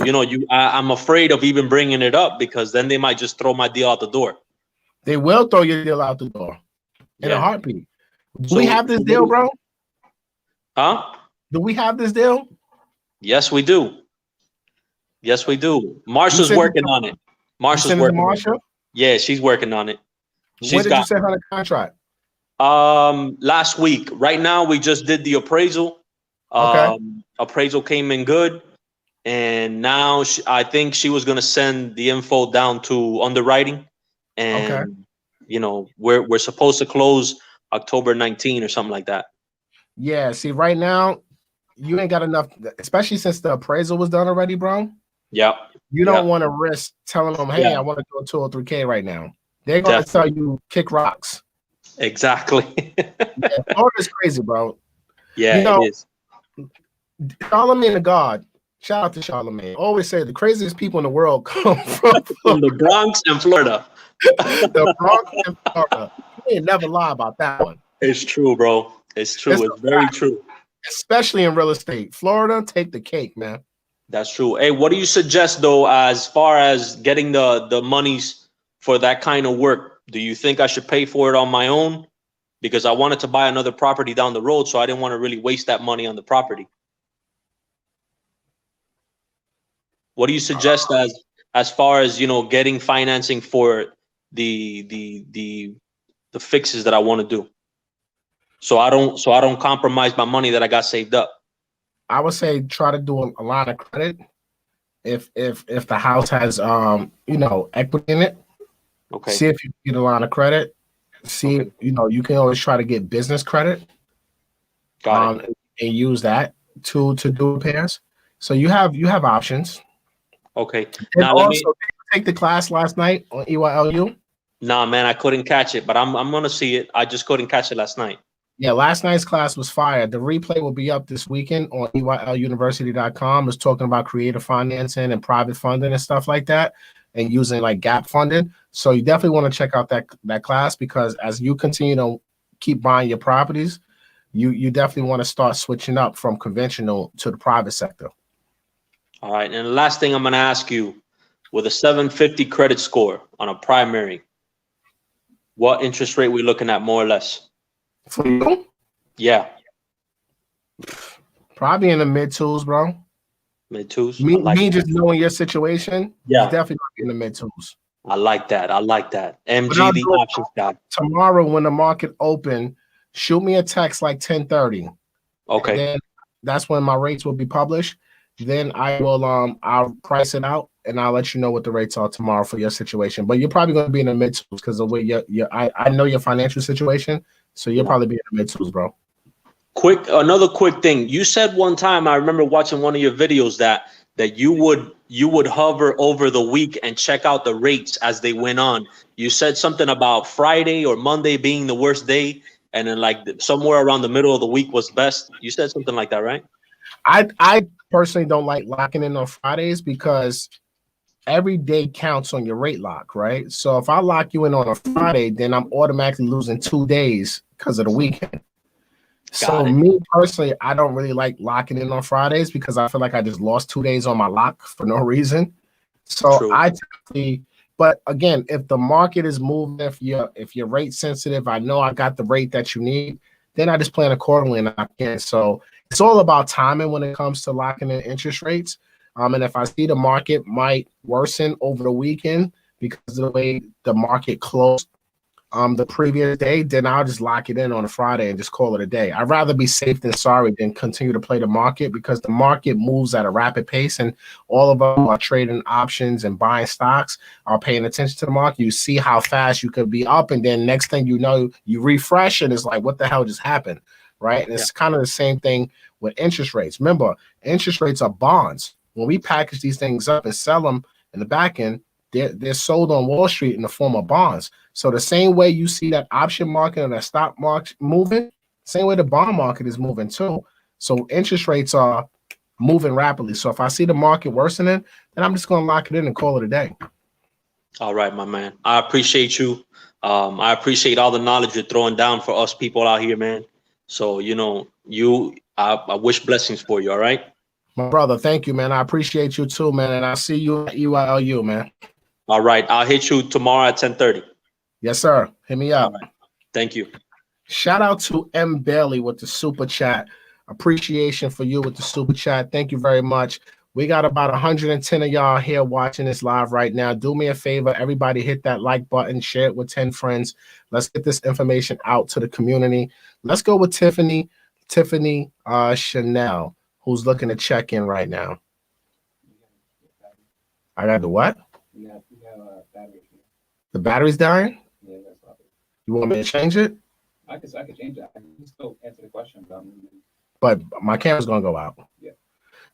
I'm afraid of even bringing it up because then they might just throw my deal out the door. They will throw your deal out the door in a heartbeat. Do we have this deal, bro? Huh? Do we have this deal? Yes, we do. Yes, we do. Marsha's working on it. Marsha's working on it. Yeah, she's working on it. When did you send her the contract? Last week. Right now, we just did the appraisal. Appraisal came in good, and now I think she was gonna send the info down to underwriting, and we're supposed to close October 19 or something like that. Yeah. See, right now, you ain't got enough, especially since the appraisal was done already, bro. Yeah. You don't want to risk telling them, hey, I want to do a 203K right now. They're gonna tell you kick rocks. Exactly. Florida's crazy, bro. Yeah, it is. Charlemagne the God. Shout out to Charlemagne. Always say the craziest people in the world come from the Bronx and Florida. The Bronx and Florida. You ain't never lie about that one. It's true, bro. It's true. It's very true. Especially in real estate. Florida, take the cake, man. That's true. Hey, what do you suggest though, as far as getting the monies for that kind of work? Do you think I should pay for it on my own? Because I wanted to buy another property down the road, so I didn't want to really waste that money on the property. What do you suggest as far as getting financing for the fixes that I want to do? So I don't compromise my money that I got saved up. I would say try to do a line of credit if the house has equity in it. Okay. See if you can get a line of credit. See if you can always try to get business credit. Got it. And use that to do repairs. So you have options. Okay. And now also, let me take the class last night on EYLU. Nah, man, I couldn't catch it, but I'm gonna see it. I just couldn't catch it last night. Yeah, last night's class was fire. The replay will be up this weekend on EYLUniversity.com. It's talking about creative financing and private funding and stuff like that, and using like gap funding. So you definitely want to check out that class because as you continue to keep buying your properties, you definitely want to start switching up from conventional to the private sector. All right, and the last thing I'm gonna ask you, with a 750 credit score on a primary, what interest rate we looking at more or less? For you? Yeah. Probably in the mid twos, bro. Mid twos. Me just knowing your situation, yeah, definitely in the mid twos. I like that. I like that. What I'll MG, the do is options guy. tomorrow when the market open, shoot me a text like 10:30. Okay. And then that's when my rates will be published. Then I'll price it out and I'll let you know what the rates are tomorrow for your situation. But you're probably going to be in the mid twos because the way I know your financial situation, so you'll probably be in the mid twos, bro. Another quick thing. You said one time, I remember watching one of your videos that you would hover over the week and check out the rates as they went on. You said something about Friday or Monday being the worst day, and then like somewhere around the middle of the week was best. You said something like that, right? I personally don't like locking in on Fridays because every day counts on your rate lock, right? So if I lock you in on a Friday, then I'm automatically losing 2 days because of the weekend. So me personally, I don't really like locking in on Fridays because I feel like I just lost 2 days on my lock for no reason. So True. I typically, but again, if the market is moving, if you're rate sensitive, I know I got the rate that you need, then I just plan accordingly and lock in. So it's all about timing when it comes to locking in interest rates. And if I see the market might worsen over the weekend because of the way the market closed the previous day, then I'll just lock it in on a Friday and just call it a day. I'd rather be safe than sorry than continue to play the market because the market moves at a rapid pace and all of them are trading options and buying stocks, are paying attention to the market. You see how fast you could be up, and then next thing you know, you refresh and it's like, what the hell just happened, right? And it's kind of the same thing with interest rates. Remember, interest rates are bonds. When we package these things up and sell them in the back end, they're sold on Wall Street in the form of bonds. So the same way you see that option market and that stock market moving, same way the bond market is moving too. So interest rates are moving rapidly. So if I see the market worsening, then I'm just going to lock it in and call it a day. All right, my man. I appreciate you. I appreciate all the knowledge you're throwing down for us people out here, man. So, I wish blessings for you. All right. My brother, thank you, man. I appreciate you too, man. And I'll see you at EYLU, man. All right. I'll hit you tomorrow at 10:30. Yes, sir. Hit me up. Right. Thank you. Shout out to M. Bailey with the super chat. Appreciation for you with the super chat. Thank you very much. We got about 110 of y'all here watching this live right now. Do me a favor. Everybody hit that like button. Share it with 10 friends. Let's get this information out to the community. Let's go with Tiffany Chanel, who's looking to check in right now. I got the what? We have battery. The battery's dying? Yeah, that's not it. You want me to change it? I could change it. I can still answer the question, but my camera's gonna go out. Yeah.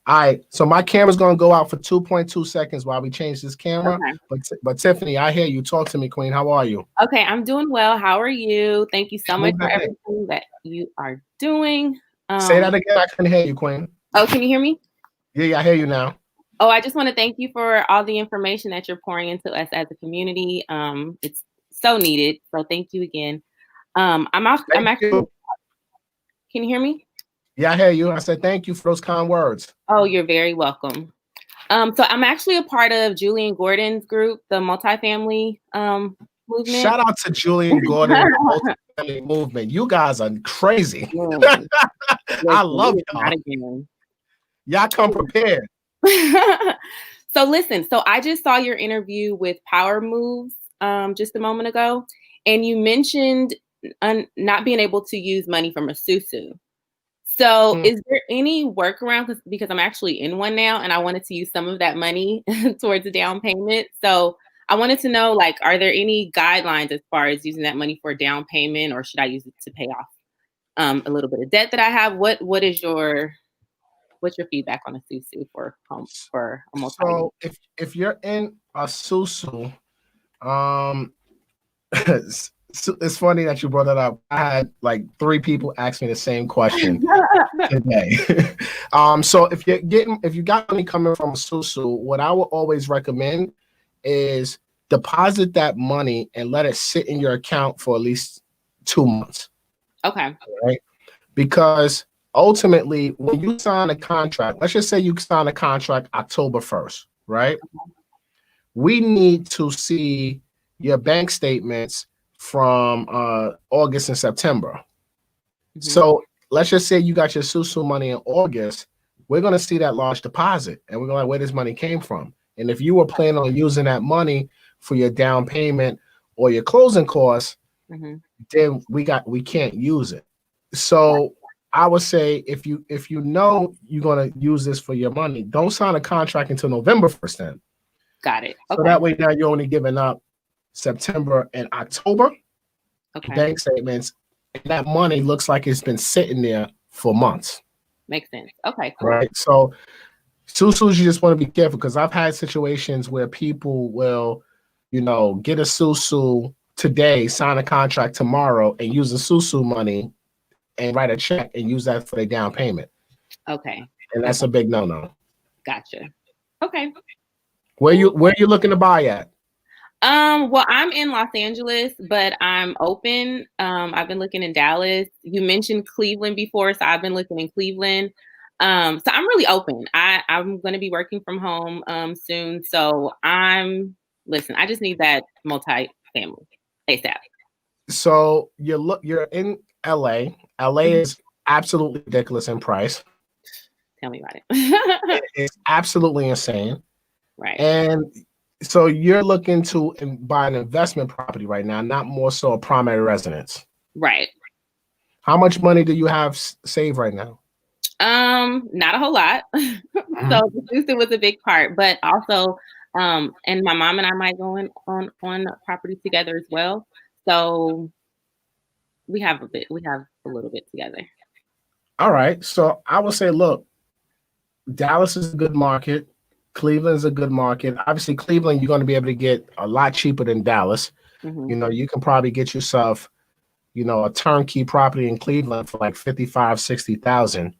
All right, so my camera's gonna go out for 2.2 seconds while we change this camera. Okay. But Tiffany, I hear you. Talk to me, Queen. How are you? Okay, I'm doing well. How are you? Thank you so much for everything that you are doing. Say that again. I couldn't hear you, Queen. Oh, can you hear me? Yeah, I hear you now. Oh, I just want to thank you for all the information that you're pouring into us as a community. It's so needed. So thank you again. I'm actually. Can you hear me? Yeah, I hear you. I said thank you for those kind words. Oh, you're very welcome. So I'm actually a part of Julian Gordon's group, the multifamily movement. Shout out to Julian Gordon, multifamily movement. You guys are crazy. I love y'all. Y'all come prepared. So listen, I just saw your interview with Power Moves just a moment ago, and you mentioned not being able to use money from a SUSU. So is there any workaround? Because I'm actually in one now and I wanted to use some of that money towards a down payment. So I wanted to know, like, are there any guidelines as far as using that money for a down payment, or should I use it to pay off a little bit of debt that I have? What's your feedback on a SUSU for a multi? So if you're in a SUSU, it's funny that you brought that up. I had like 3 people ask me the same question today. So if you got money coming from a SUSU, what I would always recommend is deposit that money and let it sit in your account for at least 2 months. Okay. Right? Because ultimately, when you sign a contract, let's just say you sign a contract October 1st, right? We need to see your bank statements from August and September. So let's just say you got your SUSU money in August. We're going to see that large deposit and we're going to like, where this money came from. And if you were planning on using that money for your down payment or your closing costs, Mhm. then we can't use it. So I would say if you know you're gonna use this for your money, don't sign a contract until November 1st then. Got it. So Okay. that way now you're only giving up September and October Okay. bank statements, and that money looks like it's been sitting there for months. Makes sense. Okay, cool. Right. So Susus, you just want to be careful because I've had situations where people will, get a Susu today, sign a contract tomorrow, and use the Susu money and write a check and use that for their down payment. Okay. And that's a big no-no. Gotcha. Okay. Where you looking to buy at? Well, I'm in Los Angeles, but I'm open. I've been looking in Dallas. You mentioned Cleveland before, so I've been looking in Cleveland. So I'm really open. I'm going to be working from home soon. So I just need that multi-family ASAP. So you're in LA. LA is absolutely ridiculous in price. Tell me about it. It's absolutely insane. Right. And so you're looking to buy an investment property right now, not more so a primary residence. Right. How much money do you have saved right now? Not a whole lot. So the Houston was a big part, but also, and my mom and I might go on property together as well. So we have a little bit together. All right. So I would say, look, Dallas is a good market. Cleveland is a good market. Obviously, Cleveland, you're going to be able to get a lot cheaper than Dallas. Mm-hmm. You can probably get yourself, a turnkey property in Cleveland for like 55, 60,000.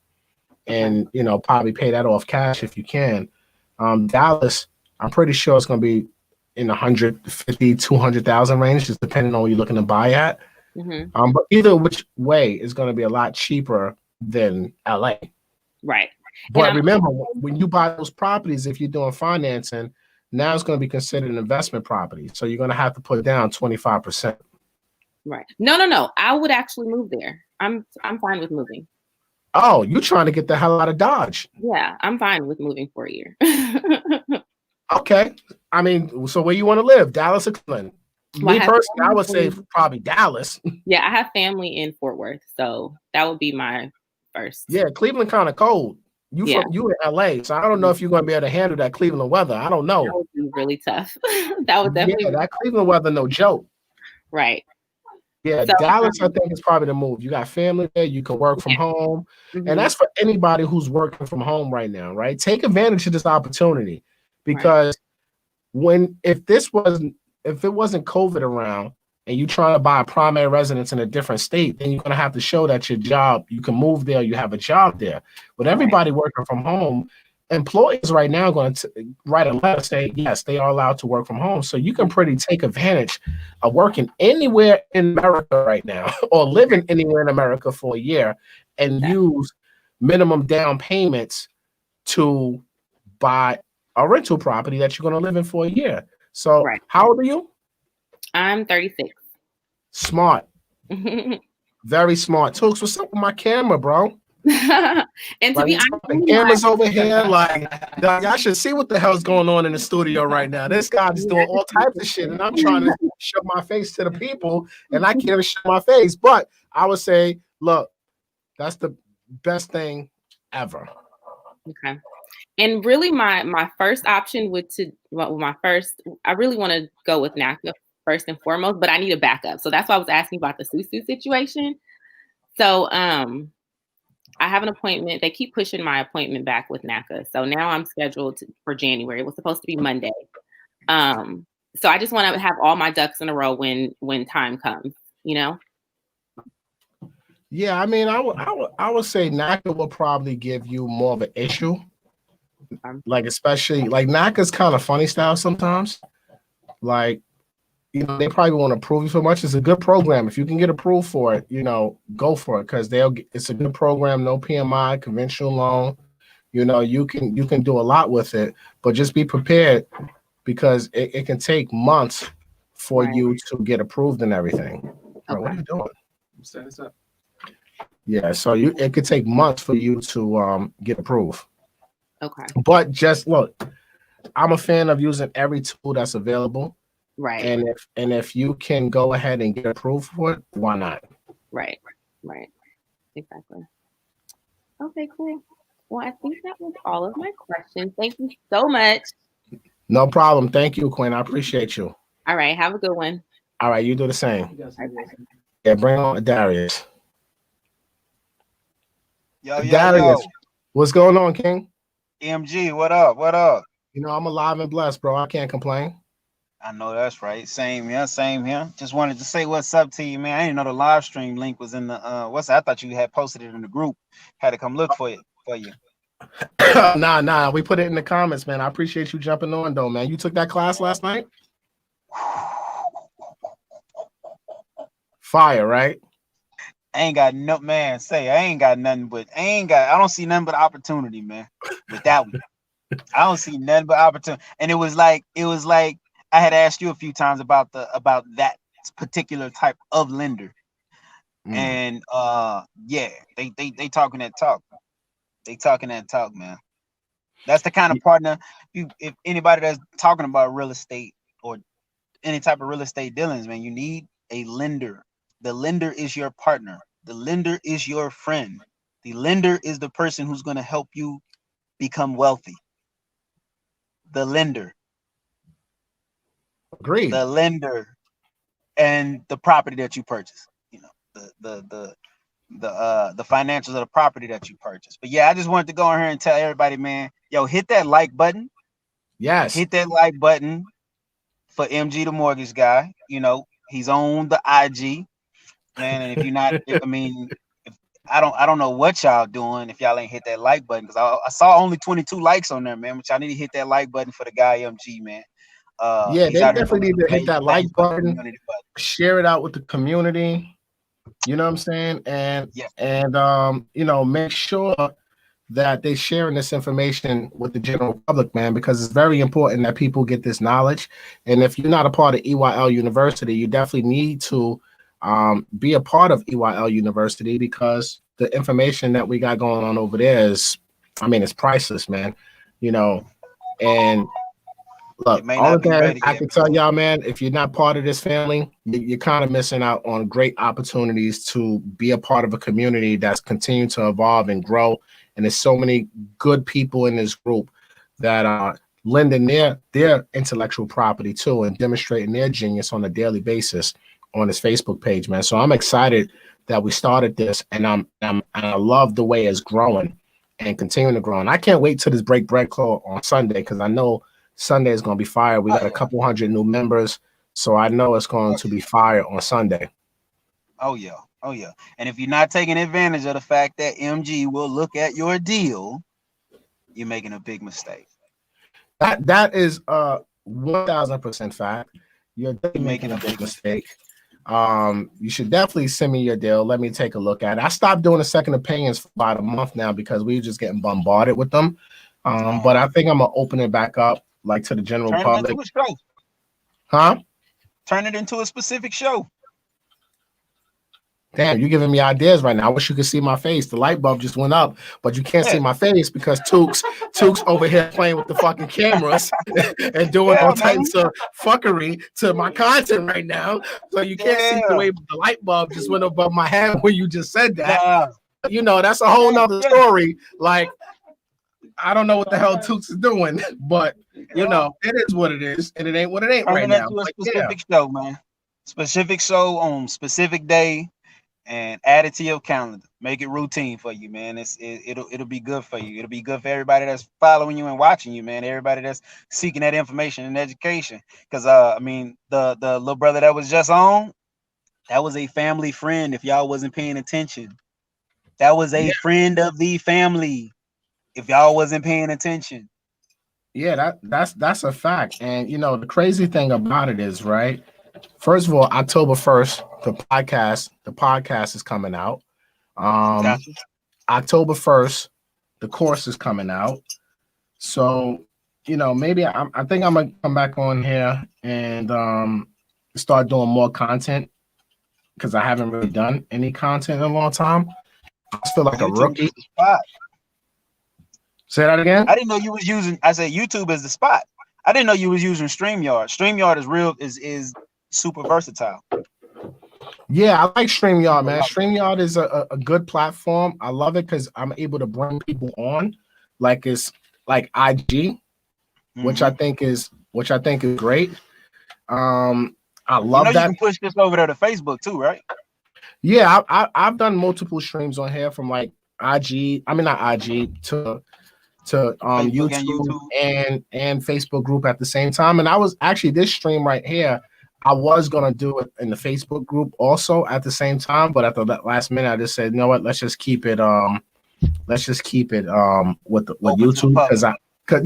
And, probably pay that off cash if you can. Dallas, I'm pretty sure it's going to be in the 150, 200,000 range, just depending on what you're looking to buy at. Mm-hmm. But either which way is going to be a lot cheaper than LA. Right. But remember, when you buy those properties, if you're doing financing, now it's going to be considered an investment property. So you're going to have to put down 25%. Right. No. I would actually move there. I'm fine with moving. Oh, you're trying to get the hell out of Dodge. Yeah, I'm fine with moving for a year. Okay. I mean, so where you want to live? Dallas or Cleveland? Well, Me personally, I would say probably Dallas. Yeah, I have family in Fort Worth, so that would be my first. Yeah, Cleveland kind of cold. You in LA, so I don't know if you're going to be able to handle that Cleveland weather. I don't know. That would be really tough. That would definitely. Yeah, that Cleveland weather, no joke. Right. Yeah, so, Dallas, I think, is probably the move. You got family there, you can work from home. Mm-hmm. And that's for anybody who's working from home right now, right? Take advantage of this opportunity because if it wasn't COVID around and you trying to buy a primary residence in a different state, then you're going to have to show that your job, you can move there, you have a job there. But everybody working from home, employees right now are going to write a letter saying, yes, they are allowed to work from home. So you can pretty take advantage of working anywhere in America right now or living anywhere in America for a year and use minimum down payments to buy a rental property that you're going to live in for a year. So how old are you? I'm 36. Smart. Very smart. Tooks, what's up with my camera, bro? And to be honest, cameras over here, like y'all should see what the hell's going on in the studio right now. This guy's doing all types of shit, and I'm trying to show my face to the people, and I can't even show my face. But I would say, look, that's the best thing ever. Okay. And really, my first option I really want to go with NACA first and foremost, but I need a backup. So that's why I was asking about the Susu situation. So I have an appointment. They keep pushing my appointment back with NACA. So now I'm scheduled for January. It was supposed to be Monday. So I just want to have all my ducks in a row when time comes, Yeah, I mean, I would say NACA will probably give you more of an issue. Like, especially, like, NACA's kind of funny style sometimes. Like, they probably won't approve you so much. It's a good program. If you can get approved for it, go for it because it's a good program, no PMI, conventional loan. You can do a lot with it, but just be prepared because it can take months for you to get approved and everything. Okay. What are you doing? I'm setting this up. Yeah, so it could take months for you to get approved. Okay. But just look, I'm a fan of using every tool that's available. Right. And if you can go ahead and get approved for it, why not? Right. Exactly. Okay, cool. Well, I think that was all of my questions. Thank you so much. No problem. Thank you, Quinn. I appreciate you. All right, have a good one. All right, you do the same. You guys Bye. Yeah, bring on Darius. Yo, Darius, what's going on, King? MG, what up? What up? You know, I'm alive and blessed, bro. I can't complain. I know that's right. Same here, same here. Just wanted to say what's up to you, man. I didn't know the live stream link was in the I thought you had posted it in the group. Had to come look for you. Nah, we put it in the comments, man. I appreciate you jumping on though, man. You took that class last night? Fire, right? I ain't got no man. Say I ain't got nothing but I don't see nothing but opportunity, man. With that one. I don't see nothing but opportunity. And it was like I had asked you a few times about that particular type of lender. And yeah, they talking that talk. They talking that talk, man. That's the kind of partner if anybody that's talking about real estate or any type of real estate dealings, man, you need a lender. The lender is your partner. The lender is your friend. The lender is the person who's going to help you become wealthy. The lender. Agreed. The lender and the property that you purchase. You know, the financials of the property that you purchase. But yeah, I just wanted to go in here and tell everybody, man, yo, hit that like button. Yes. Hit that like button for MG the mortgage guy. You know, he's on the IG, man. And if you're not, I don't know what y'all doing if y'all ain't hit that like button, because I saw only 22 likes on there, man. Which I need to hit that like button for the guy MG, man. Yeah, they definitely need to hit that like button, share it out with the community. You know what I'm saying? And you know, make sure that they're sharing this information with the general public, man, because it's very important that people get this knowledge. And if you're not a part of EYL University, you definitely need to be a part of EYL University, because the information that we got going on over there is, it's priceless, man. You know, and look, all of that I can tell y'all, man, if you're not part of this family, you're kind of missing out on great opportunities to be a part of a community that's continuing to evolve and grow. And there's so many good people in this group that are lending their intellectual property too and demonstrating their genius on a daily basis on this Facebook page, man. So I'm excited that we started this, and I love the way it's growing and continuing to grow. And I can't wait till this break bread call on Sunday, because I know Sunday is going to be fire. We got a couple hundred new members, so I know it's going to be fire on Sunday. Oh yeah. And if you're not taking advantage of the fact that MG will look at your deal, you're making a big mistake. That is 1,000% fact. You're definitely making a big mistake. You should definitely send me your deal. Let me take a look at it. I stopped doing the second opinions for about a month now because we were just getting bombarded with them. But I think I'm gonna open it back up, like, to the general public. Turn it into a show. Huh? Turn it into a specific show. Damn, you're giving me ideas right now. I wish you could see my face. The light bulb just went up, but you can't see my face because Tukes over here playing with the fucking cameras and doing all types of fuckery to my content right now. So you can't see the way the light bulb just went above my head when you just said that. You know, that's a whole nother story. Like, I don't know what the hell Tukes is doing, but you know, it is what it is, and it ain't what it ain't right now. Turn it into a specific show, man. Specific show on specific day. And add it to your calendar. Make it routine for you, man. It'll be good for you. It'll be good for everybody that's following you and watching you, man. Everybody that's seeking that information and education. Because the little brother that was just on, that was a family friend. If y'all wasn't paying attention, that was a friend of the family. If y'all wasn't paying attention. Yeah, that's a fact. And you know, the crazy thing about it is, right? First of all, October 1st, the podcast is coming out. October 1st, the course is coming out. So, you know, maybe I think I'm gonna come back on here and start doing more content, because I haven't really done any content in a long time. I feel like a rookie. Say that again? I didn't know you was using. I said YouTube is the spot. I didn't know you was using StreamYard. StreamYard is super versatile. Yeah, I like StreamYard, man. StreamYard is a good platform. I love it because I'm able to bring people on, like it's like IG, which I think is great. I love You that. can push this over there to Facebook too, right? Yeah, I've done multiple streams on here from like IG. I mean not IG to Facebook and YouTube and Facebook group at the same time. And I was actually this stream right here. I was gonna do it in the Facebook group also at the same time, but at the last minute, I just said, you know what, let's just keep it with YouTube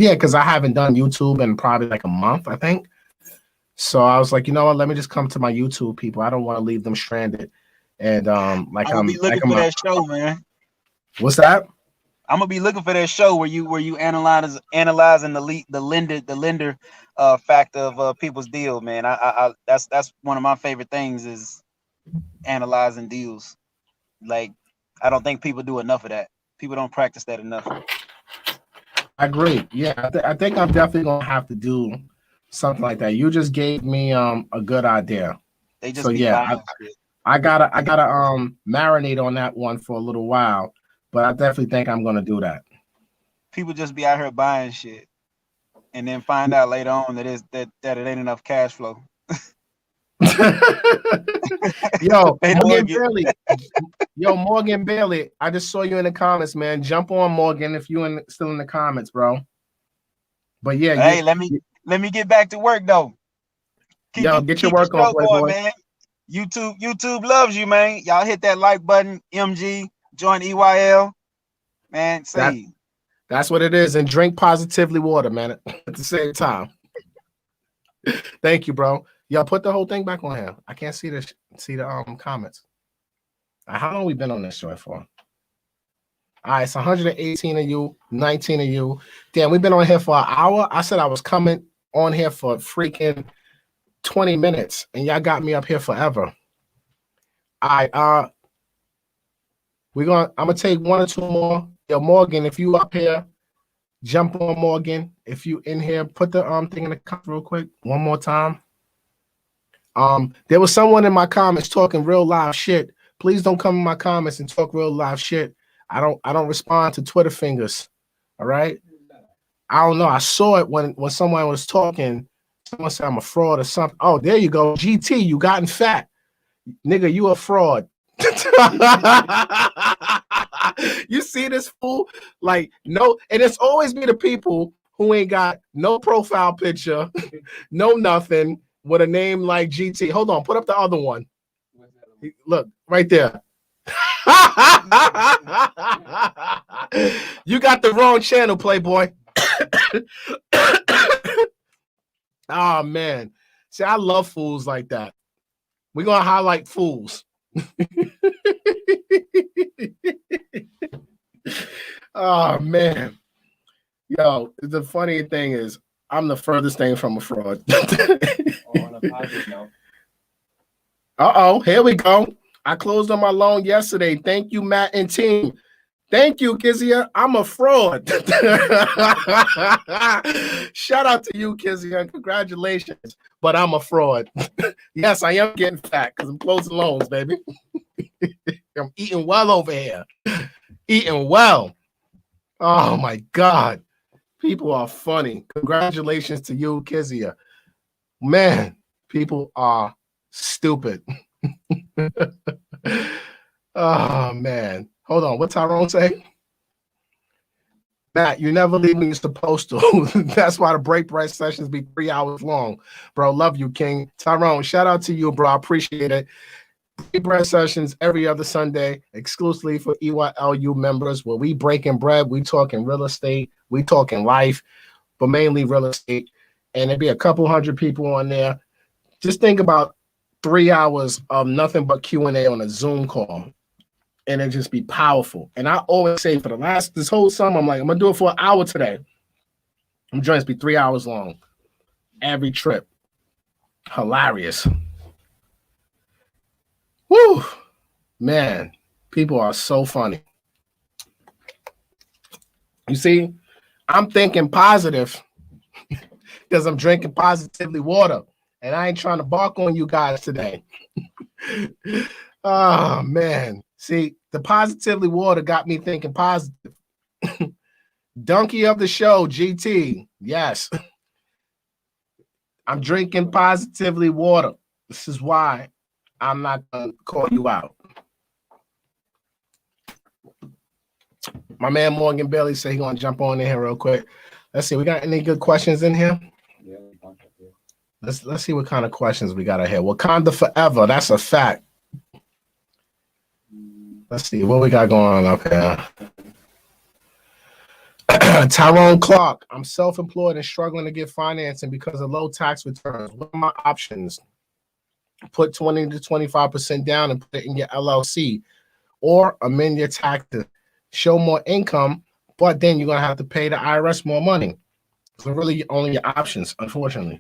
because I haven't done YouTube in probably like a month, I think. So I was like, you know what, let me just come to my YouTube people. I don't want to leave them stranded. And like I'm be looking for that show, man. What's that? I'm gonna be looking for that show where you analyzing the lender factor of people's deal, man. I that's one of my favorite things is analyzing deals. Like I don't think people do enough of that. People don't practice that enough. I agree. Yeah, I think I'm definitely gonna have to do something like that. You just gave me a good idea. They just so yeah, I gotta marinate on that one for a little while, but I definitely think I'm gonna do that. People just be out here buying shit and then find out later on that it ain't enough cash flow. Morgan Bailey, I just saw you in the comments, man. Jump on, Morgan, if you still in the comments, bro. But yeah, hey, let me get back to work though. Get your work on, Playboy. Man. YouTube loves you, man. Y'all hit that like button, MG, join EYL, man. That's what it is, and drink positively water, man. At the same time. Thank you, bro. Y'all put the whole thing back on here. I can't see the comments. How long we been on this joint for? All right, it's 118 of you, 19 of you. Damn, we've been on here for an hour. I said I was coming on here for freaking 20 minutes, and y'all got me up here forever. All right, I'm gonna take one or two more. Yo, Morgan, if you up here, jump on, Morgan. If you in here, put the thing in the comment real quick one more time. There was someone in my comments talking real live shit. Please don't come in my comments and talk real live shit. I don't respond to Twitter fingers. All right. I don't know. I saw it when someone was talking. Someone said I'm a fraud or something. Oh, there you go. GT, you gotten fat. Nigga, you a fraud. You see this fool? Like, no, and it's always be the people who ain't got no profile picture, no nothing, with a name like GT. Hold on, put up the other one. Look, right there. You got the wrong channel, Playboy. Oh, man. See, I love fools like that. We're going to highlight fools. Oh, man. Yo, the funny thing is, I'm the furthest thing from a fraud. On a positive note. Uh-oh, here we go. I closed on my loan yesterday. Thank you, Matt and team. Thank you, Kizia. I'm a fraud. Shout out to you, Kizia. Congratulations. But I'm a fraud. Yes, I am getting fat because I'm closing loans, baby. I'm eating well over here. Eating well. Oh, my God. People are funny. Congratulations to you, Kizia. Man, people are stupid. Oh, man. Hold on. What Tyrone say? Matt, you never leave when you're supposed to. That's why the break sessions be 3 hours long. Bro, love you, King. Tyrone, shout out to you, bro. I appreciate it. Bread sessions every other Sunday, exclusively for EYLU members, where we breaking bread, we talking real estate, we talking life, but mainly real estate. And there'd be a couple hundred people on there. Just think about 3 hours of nothing but Q&A on a Zoom call, and it just be powerful. And I always say for this whole summer, I'm like, I'm gonna do it for an hour today. I'm trying to be 3 hours long every trip. Hilarious. Woo, man, people are so funny. You see, I'm thinking positive. because I'm drinking positively water, and I ain't trying to bark on you guys today. Oh man, see, the positively water got me thinking positive. Donkey of the show, GT. Yes, I'm drinking positively water. This is why I'm not gonna call you out. My man Morgan Bailey said he gonna jump on in here real quick. Let's see, we got any good questions in here? Let's see what kind of questions we got here. Wakanda forever. That's a fact. Let's see what we got going on up here. Tyrone Clark. I'm self-employed and struggling to get financing because of low tax returns. What are my options? Put 20 to 25% down and put it in your LLC, or amend your taxes. Show more income, but then you're gonna have to pay the IRS more money. So really only your options, unfortunately.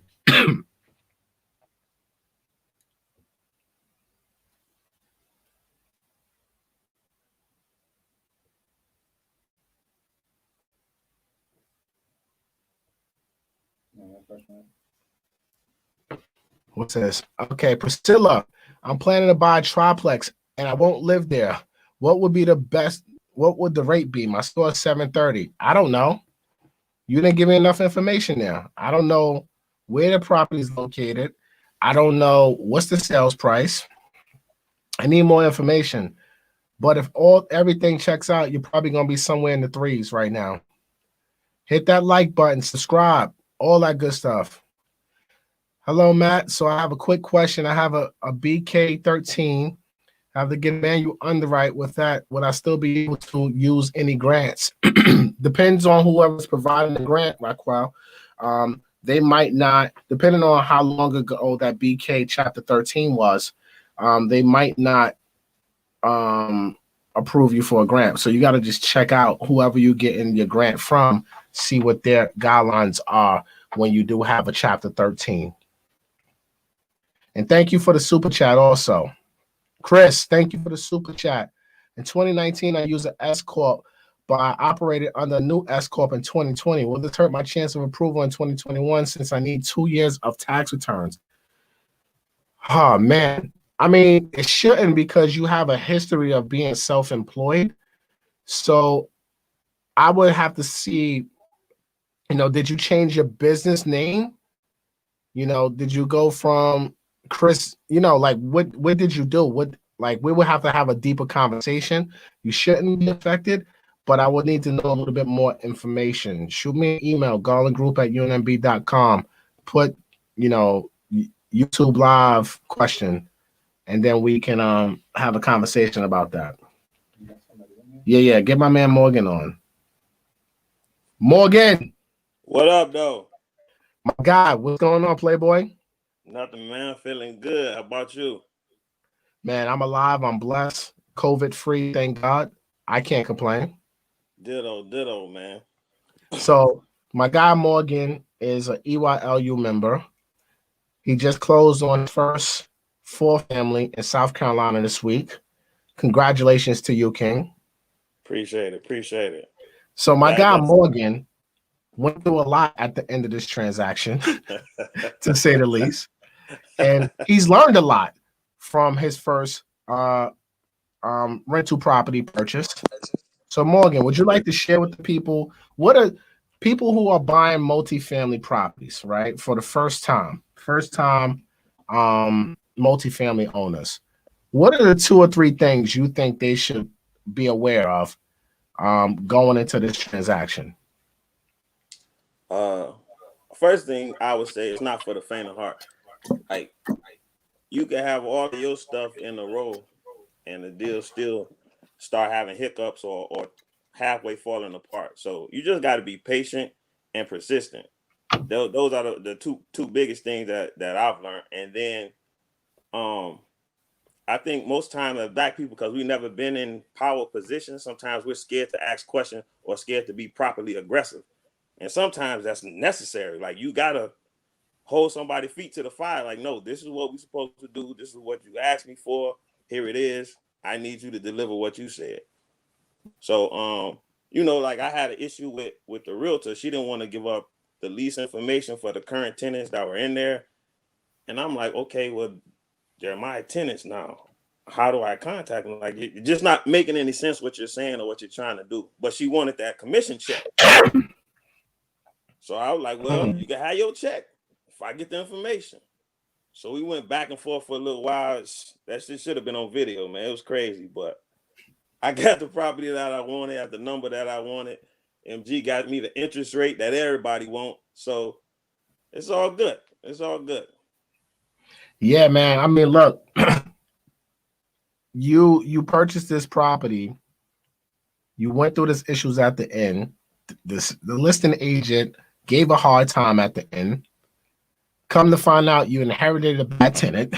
What's this? Okay, Priscilla. I'm planning to buy a triplex and I won't live there. What would be the best? What would the rate be? My store is 730. I don't know. You didn't give me enough information there. I don't know where the property is located. I don't know what's the sales price. I need more information. But if everything checks out, you're probably gonna be somewhere in the threes right now. Hit that like button, subscribe, all that good stuff. Hello, Matt. So I have a quick question. I have a BK13. I have to get manual underwrite with that. Would I still be able to use any grants? Depends on whoever's providing the grant, Raquel. They might not, depending on how long ago that BK chapter 13 was, they might not approve you for a grant. So you got to just check out whoever you get in your grant from, see what their guidelines are when you do have a chapter 13. And thank you for the super chat also. Chris, thank you for the super chat. In 2019, I used an S Corp, but I operated under a new S Corp in 2020. Will this hurt my chance of approval in 2021 since I need 2 years of tax returns? Oh, man. I mean, it shouldn't, because you have a history of being self-employed. So I would have to see, did you change your business name? Did you go from Chris, like what did you do? We would have to have a deeper conversation. You shouldn't be affected, but I would need to know a little bit more information. Shoot me an email, garlandgroup@unmb.com. Put, YouTube live question, and then we can have a conversation about that. Yeah. Get my man Morgan on. Morgan. What up, though? My guy, what's going on, Playboy? Nothing, man. Feeling good. How about you? Man, I'm alive. I'm blessed. COVID-free, thank God. I can't complain. Ditto, man. So my guy Morgan is an EYLU member. He just closed on his first 4-family in South Carolina this week. Congratulations to you, King. Appreciate it. So my guy Morgan went through a lot at the end of this transaction, to say the least. And he's learned a lot from his first rental property purchase. So Morgan, would you like to share with the people, what are people who are buying multifamily properties, right, for the first time multifamily owners, what are the 2 or 3 things you think they should be aware of going into this transaction? First thing I would say, it's not for the faint of heart. Like, you can have all of your stuff in a row and the deal still start having hiccups or halfway falling apart. So you just got to be patient and persistent. Those are the two biggest things that I've learned. And then I think most times as Black people, because we've never been in power positions, sometimes we're scared to ask questions or scared to be properly aggressive. And sometimes that's necessary. Like, you got to hold somebody's feet to the fire. Like, no, this is what we're supposed to do. This is what you asked me for. Here it is. I need you to deliver what you said. So, like, I had an issue with the realtor. She didn't want to give up the lease information for the current tenants that were in there. And I'm like, okay, well, they're my tenants now. How do I contact them? Like, it's just not making any sense what you're saying or what you're trying to do. But she wanted that commission check. So I was like, well, you can have your check if I get the information. So we went back and forth for a little while. That shit should have been on video, man. It was crazy, but I got the property that I wanted at the number that I wanted. MG got me the interest rate that everybody want. So it's all good. It's all good. Yeah, man. I mean, look, you purchased this property. You went through this issues at the end. The listing agent gave a hard time at the end. Come to find out, you inherited a bad tenant.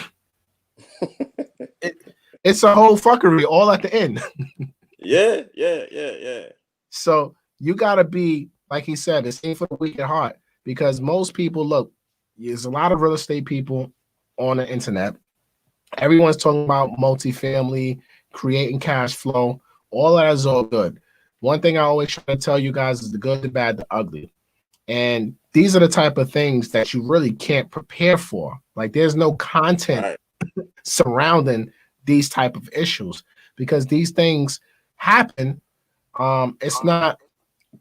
It's a whole fuckery all at the end. Yeah. So you gotta be, like he said, it's ain't for the weak at heart, because most people, look, there's a lot of real estate people on the internet. Everyone's talking about multifamily, creating cash flow. All that is all good. One thing I always try to tell you guys is the good, the bad, the ugly. And these are the type of things that you really can't prepare for. Like, there's no content surrounding these type of issues, because these things happen. It's not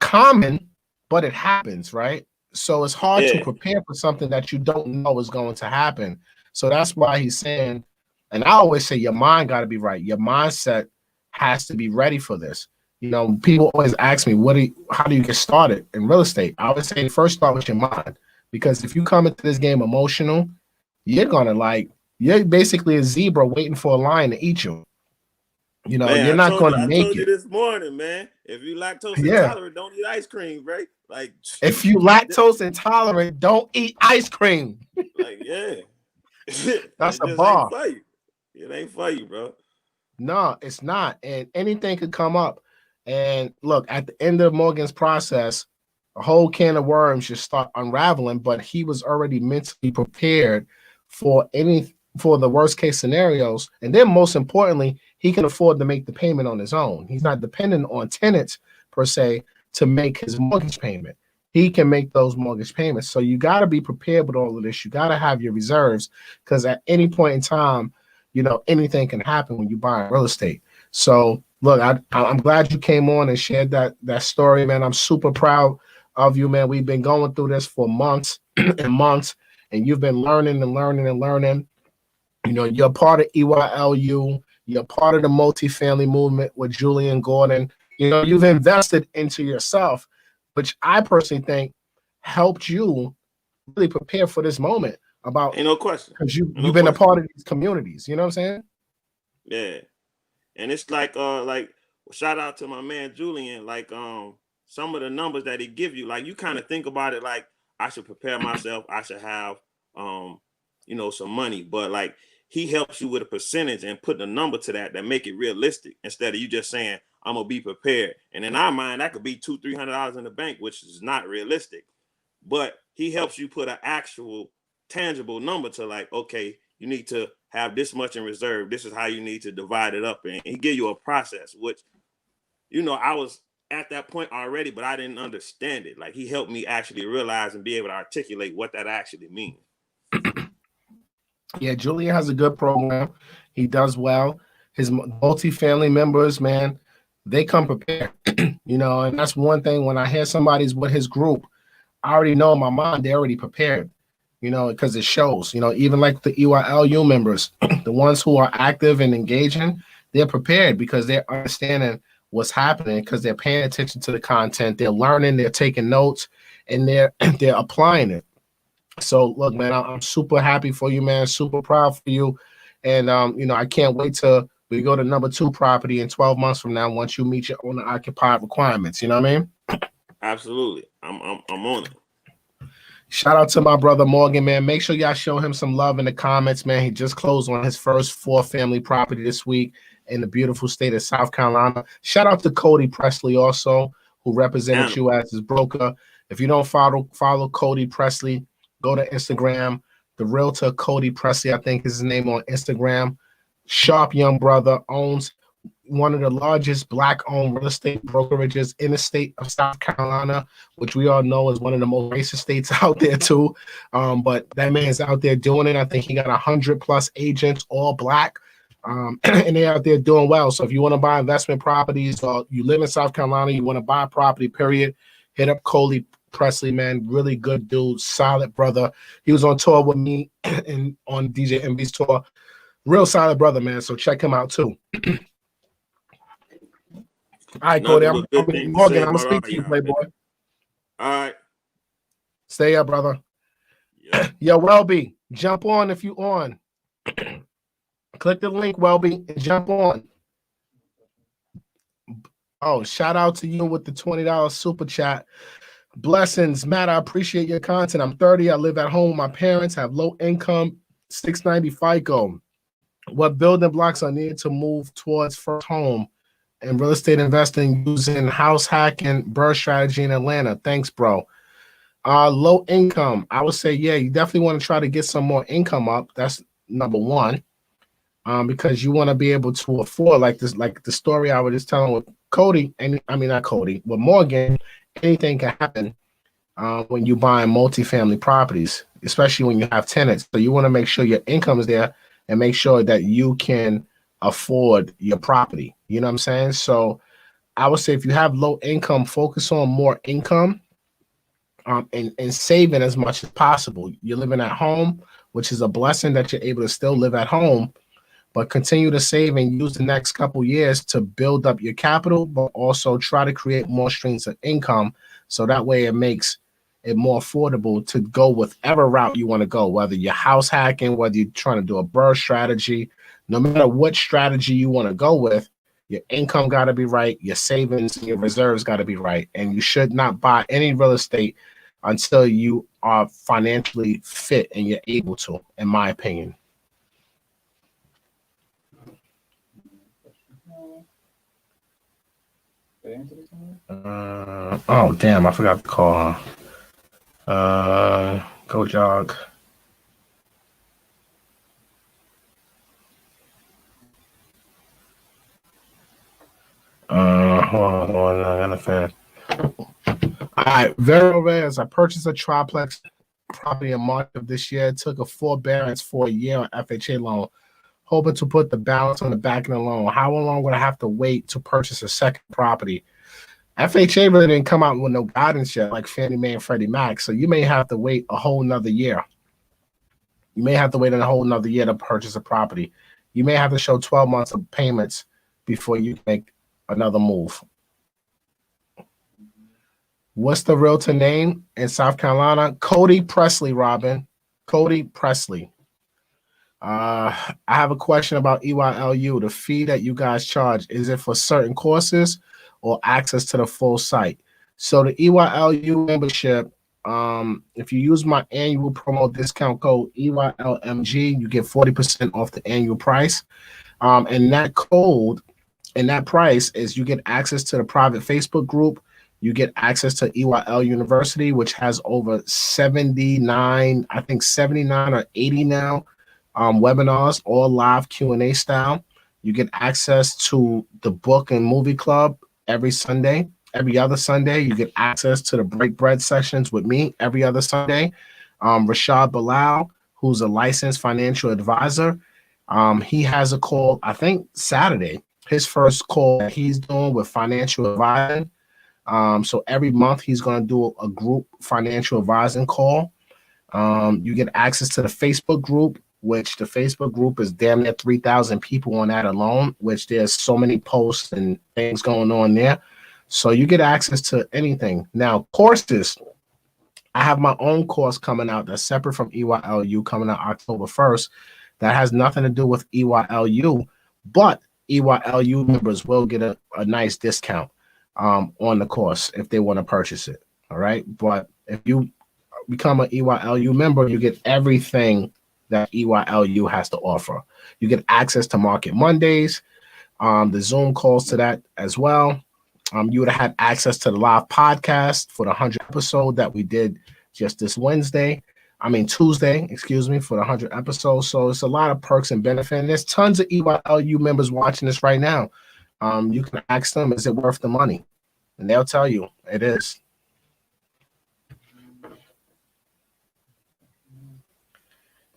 common, but it happens, right? So it's hard to prepare for something that you don't know is going to happen. So that's why he's saying, and I always say, your mind got to be right. Your mindset has to be ready for this. You know, people always ask me, how do you get started in real estate? I would say first start with your mind, because if you come into this game emotional, you're basically a zebra waiting for a lion to eat you. You know, man, you're not going to make it. I told you this morning, man. If you lactose intolerant, don't eat ice cream, right? Like, if you lactose intolerant, don't eat ice cream. Like, yeah, that's a bar. It ain't for you, bro. No, it's not. And anything could come up. And look, at the end of Morgan's process, a whole can of worms just start unraveling. But he was already mentally prepared for the worst case scenarios. And then most importantly, he can afford to make the payment on his own. He's not dependent on tenants per se to make his mortgage payment. He can make those mortgage payments. So you got to be prepared with all of this. You got to have your reserves, because at any point in time, you know, anything can happen when you buy real estate. So look, I'm glad you came on and shared that story, man. I'm super proud of you, man. We've been going through this for months and months, and you've been learning and learning and learning. You know, you're part of EYLU. You're part of the multifamily movement with Julian Gordon. You know, you've invested into yourself, which I personally think helped you really prepare for this moment. Ain't no question, because you've been a part of these communities. You know what I'm saying? Yeah, and it's like shout out to my man Julian. Like some of the numbers that he give you, like you kind of think about it like I should prepare myself. I should have you know, some money, but like he helps you with a percentage and putting a number to that make it realistic, instead of you just saying I'm gonna be prepared. And in our mind, that could be $200-300 in the bank, which is not realistic. But he helps you put an actual tangible number to, like, okay, you need to have this much in reserve. This is how you need to divide it up. And he give you a process, which, you know, I was at that point already, but I didn't understand it. Like, he helped me actually realize and be able to articulate what that actually means. Yeah, Julian has a good program. He does well. His multifamily members, man, they come prepared. You know, and that's one thing. When I hear somebody's with his group, I already know in my mind they're already prepared. You know, because it shows. You know, even like the EYLU members, the ones who are active and engaging, they're prepared because they're understanding what's happening, because they're paying attention to the content, they're learning, they're taking notes, and they're applying it. So look, man, I'm super happy for you, man. Super proud for you. And you know, I can't wait till we go to number 2 property in 12 months from now, once you meet your owner occupied requirements. You know what I mean? Absolutely. I'm on it. Shout out to my brother Morgan, man. Make sure y'all show him some love in the comments, man. He just closed on his first 4-family property this week in the beautiful state of South Carolina. Shout out to Cody Presley also, who represented you as his broker. If you don't follow Cody Presley, go to Instagram. The realtor Cody Presley, I think is his name on Instagram. Sharp young brother, owns one of the largest Black-owned real estate brokerages in the state of South Carolina, which we all know is one of the most racist states out there too. But that man's out there doing it. I think he got 100+ agents, all Black, and they're out there doing well. So if you want to buy investment properties, or you live in South Carolina, you want to buy a property, period, hit up Coley Presley, man. Really good dude, solid brother. He was on tour with me and on DJ MB's tour. Real solid brother, man. So check him out too. All right, Cody. Nothing but good things to Morgan, say I'm gonna about speak all to you, y'all, Playboy. man. All right. Stay up, brother. Yeah. Yo, Welby, jump on if you on. Click the link, Welby, and jump on. Oh, shout out to you with the $20 super chat. Blessings, Matt. I appreciate your content. I'm 30. I live at home with my parents, have low income, 690 FICO. What building blocks are needed to move towards first home and real estate investing using house hacking BRRRR strategy in Atlanta? Thanks, bro. Low income. I would say, yeah, you definitely want to try to get some more income up. That's number one. Because you want to be able to afford, like the story I was just telling with Cody, and I mean not Cody, but Morgan. Anything can happen when you buying multifamily properties, especially when you have tenants. So you want to make sure your income is there and make sure that you can afford your property. You know what I'm saying? So I would say if you have low income, focus on more income and saving as much as possible. You're living at home, which is a blessing that you're able to still live at home, but continue to save and use the next couple years to build up your capital, but also try to create more streams of income. So that way it makes it more affordable to go whatever route you want to go, whether you're house hacking, whether you're trying to do a BRRRR strategy, no matter what strategy you want to go with, your income got to be right, your savings and your reserves got to be right. And you should not buy any real estate until you are financially fit and you're able to, in my opinion. Oh damn, I forgot to call her. Go jog. Hold on, I got a fan. All right, Vero Reyes, I purchased a triplex property in March of this year. Took a forbearance for a year on FHA loan, hoping to put the balance on the back of the loan. How long would I have to wait to purchase a second property? FHA really didn't come out with no guidance yet, like Fannie Mae and Freddie Mac. So you may have to wait a whole nother year. You may have to wait a whole nother year to purchase a property. You may have to show 12 months of payments before you make another move. What's the realtor name in South Carolina? Cody Presley, Robin. Cody Presley. I have a question about EYLU. The fee that you guys charge, is it for certain courses or access to the full site? So the EYLU membership, if you use my annual promo discount code EYLMG, you get 40% off the annual price. And that code and that price is you get access to the private Facebook group. You get access to EYL University, which has over 79, I think 79 or 80 now webinars, all live Q&A style. You get access to the book and movie club every Sunday. Every other Sunday, you get access to the break bread sessions with me every other Sunday. Rashad Bilal, who's a licensed financial advisor, he has a call, I think Saturday, his first call that he's doing with financial advising. So every month he's going to do a group financial advising call. You get access to the Facebook group, which the Facebook group is damn near 3,000 people on that alone, which there's so many posts and things going on there. So you get access to anything. Now, courses, I have my own course coming out that's separate from EYLU coming out October 1st. That has nothing to do with EYLU, but EYLU members will get a nice discount on the course if they want to purchase it. All right. But if you become an EYLU member, you get everything that EYLU has to offer. You get access to Market Mondays, the Zoom calls to that as well. You would have had access to the live podcast for the 100th episode that we did just this Tuesday, excuse me, for the 100th episode. So it's a lot of perks and benefits. And there's tons of EYLU members watching this right now. You can ask them, is it worth the money? And they'll tell you it is.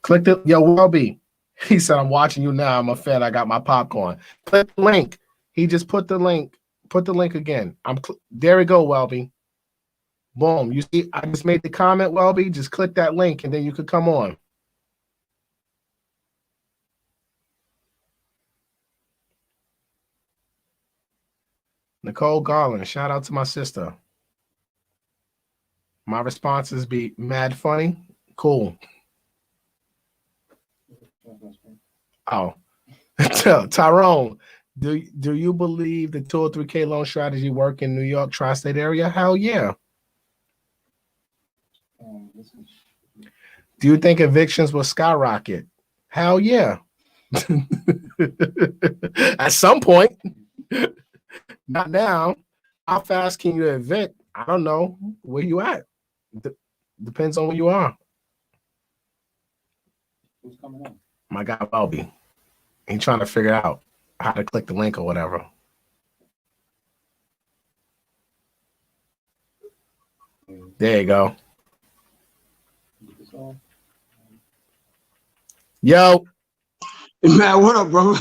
Click the Welby. He said, I'm watching you now. I'm a fan. I got my popcorn. Click the link. He just put the link. Put the link again. There we go, Welby. Boom. You see, I just made the comment, Welby. Just click that link and then you could come on. Nicole Garland, shout out to my sister. My responses be mad funny. Cool. Oh, Tyrone, do you believe the 203K loan strategy work in New York tri-state area? Hell yeah. Do you think evictions will skyrocket? Hell yeah. At some point. Not now. How fast can you evict? I don't know. Where you at? Depends on where you are. Who's coming on? My guy Welby. He's trying to figure out how to click the link or whatever. There you go. Yo. Man, what up, bro?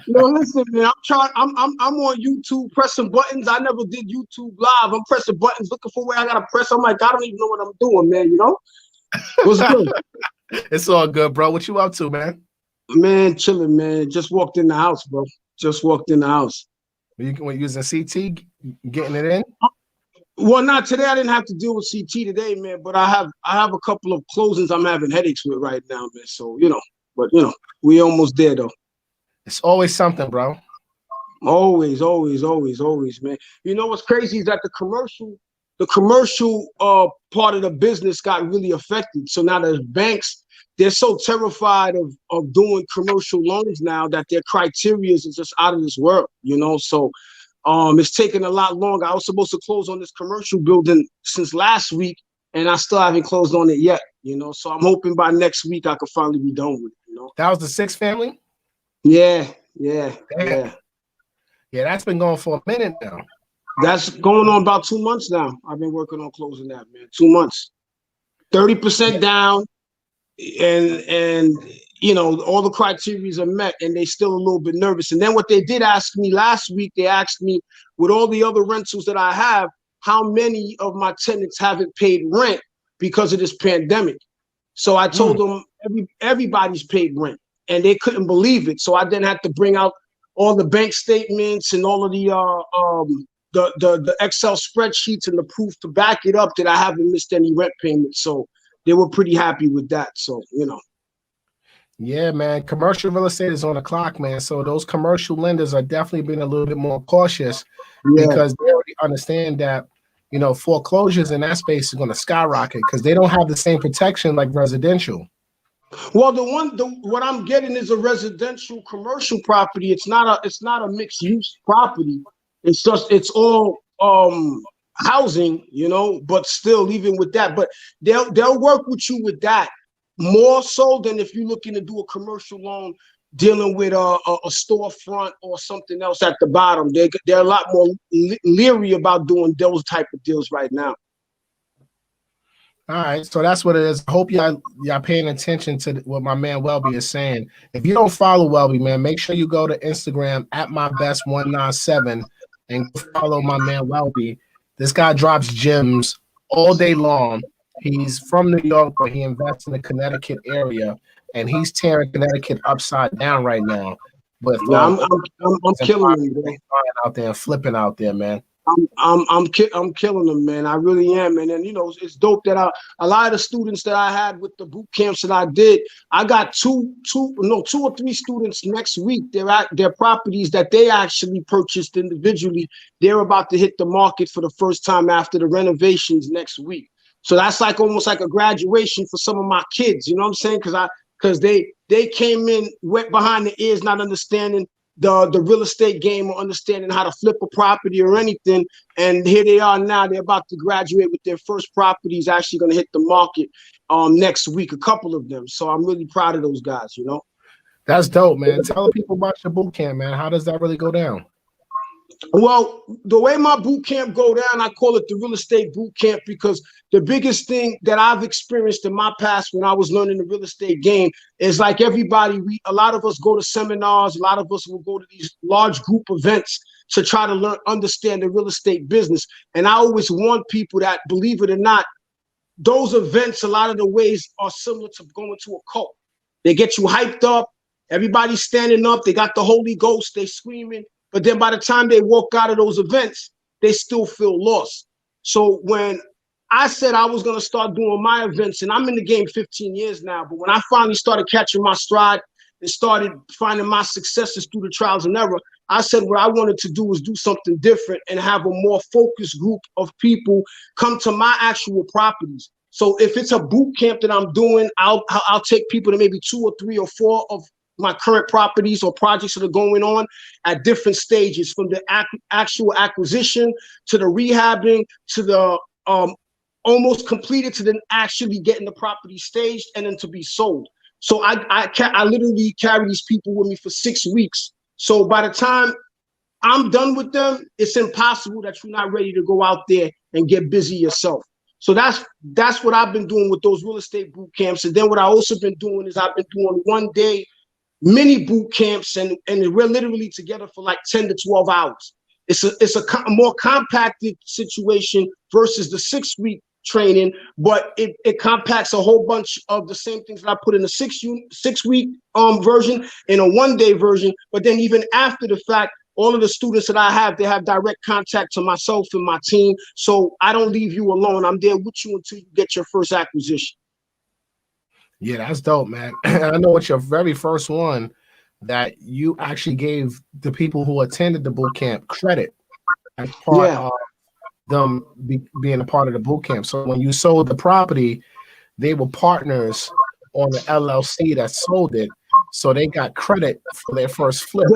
No, listen, man. I'm on YouTube pressing buttons. I never did YouTube live. I'm pressing buttons, looking for where I gotta press. I'm like, I don't even know what I'm doing, man. You know? What's good? It's all good, bro. What you up to, man? Man, chilling, man. Just walked in the house, bro. Just walked in the house. Were you using CT, getting it in? Well, not today. I didn't have to deal with CT today, man. But I have a couple of closings I'm having headaches with right now, man. So but we almost there though. It's always something, bro. Always, man. You know what's crazy is that the commercial part of the business got really affected. So now the banks, they're so terrified of doing commercial loans now that their criteria is just out of this world, So it's taking a lot longer. I was supposed to close on this commercial building since last week, and I still haven't closed on it yet, So I'm hoping by next week I can finally be done with it, That was the 6 family? Yeah. Yeah, that's been going for a minute now. That's going on about 2 months now. I've been working on closing that, man. 2 months. 30% down, and all the criteria are met, and they still a little bit nervous. And then what they did ask me last week, they asked me, with all the other rentals that I have, how many of my tenants haven't paid rent because of this pandemic. So I told them everybody's paid rent, and they couldn't believe it. So I then had to bring out all the bank statements and all of the Excel spreadsheets and the proof to back it up that I haven't missed any rent payments. So they were pretty happy with that. So, Yeah, man. Commercial real estate is on the clock, man. So those commercial lenders are definitely being a little bit more cautious because they already understand that, foreclosures in that space is going to skyrocket because they don't have the same protection like residential. Well, what I'm getting is a residential commercial property. It's not a mixed use property. It's all housing, but still, even with that, but they'll work with you with that more so than if you're looking to do a commercial loan dealing with a storefront or something else at the bottom. They're a lot more leery about doing those type of deals right now. All right, so that's what it is. I hope y'all paying attention to what my man Welby is saying. If you don't follow Welby, man, make sure you go to Instagram at mybest197 and follow my man Welby. This guy drops gems all day long. He's from New York, but he invests in the Connecticut area, and he's tearing Connecticut upside down right now. With I'm killing him, bro. Out there, flipping out there, man. I'm killing them, man. I really am, man. And it's dope that a lot of the students that I had with the boot camps that I did, I got two or three students next week. They're at their properties that they actually purchased individually. They're about to hit the market for the first time after the renovations next week. So that's almost like a graduation for some of my kids. You know what I'm saying? Because they came in wet behind the ears, not understanding the real estate game or understanding how to flip a property or anything. And here they are now. They're about to graduate with their first properties actually going to hit the market next week, a couple of them. So I'm really proud of those guys, That's dope, man. Tell the people about your boot camp, man. How does that really go down? Well, the way my boot camp go down, I call it the real estate boot camp because the biggest thing that I've experienced in my past when I was learning the real estate game is like everybody, a lot of us go to seminars, a lot of us will go to these large group events to try to learn, understand the real estate business. And I always warn people that, believe it or not, those events, a lot of the ways are similar to going to a cult. They get you hyped up. Everybody's standing up. They got the Holy Ghost. They screaming. But then by the time they walk out of those events, they still feel lost. So when I said I was going to start doing my events, and I'm in the game 15 years now, but when I finally started catching my stride and started finding my successes through the trials and error, I said what I wanted to do was do something different and have a more focused group of people come to my actual properties. So if it's a boot camp that I'm doing, I'll take people to maybe 2 or 3 or 4 of my current properties or projects that are going on at different stages, from the actual acquisition to the rehabbing to the almost completed to then actually getting the property staged and then to be sold. So I literally carry these people with me for 6 weeks. So by the time I'm done with them, it's impossible that you're not ready to go out there and get busy yourself. So that's what I've been doing with those real estate boot camps. And then what I also been doing is I've been doing 1-day mini boot camps, and we're literally together for like 10 to 12 hours. It's a more compacted situation versus the 6-week training, but it compacts a whole bunch of the same things that I put in the 6-week version in a 1-day version. But then even after the fact, all of the students that I have, they have direct contact to myself and my team. So I don't leave you alone. I'm there with you until you get your first acquisition. Yeah, that's dope, man. I know it's your very first one that you actually gave the people who attended the boot camp credit as part of them being a part of the boot camp. So when you sold the property, they were partners on the LLC that sold it. So they got credit for their first flip.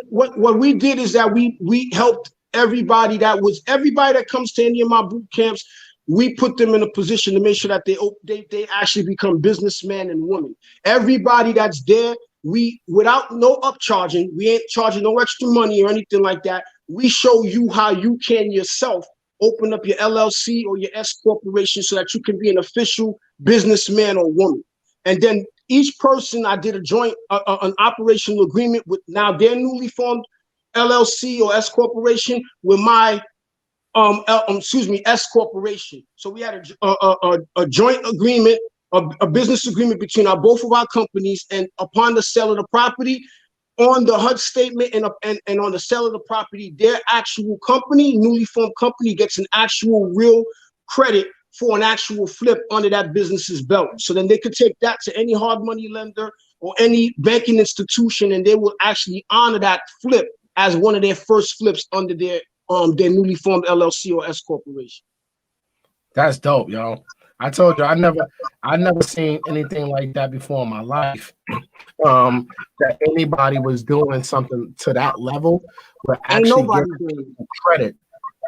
What we did is that we helped everybody that comes to any of my boot camps. We put them in a position to make sure that they actually become businessmen and women. Everybody that's there, without no upcharging, we ain't charging no extra money or anything like that. We show you how you can yourself open up your LLC or your S corporation so that you can be an official businessman or woman. And then each person, I did a joint, an operational agreement with now their newly formed LLC or S corporation with my S corporation. So we had a joint agreement, a business agreement between both of our companies, and upon the sale of the property, on the HUD statement and on the sale of the property, their actual company, newly formed company, gets an actual real credit for an actual flip under that business's belt. So then they could take that to any hard money lender or any banking institution, and they will actually honor that flip as one of their first flips under their newly formed LLC or S corporation. That's dope, yo. I told you I never seen anything like that before in my life. That anybody was doing something to that level, but actually getting credit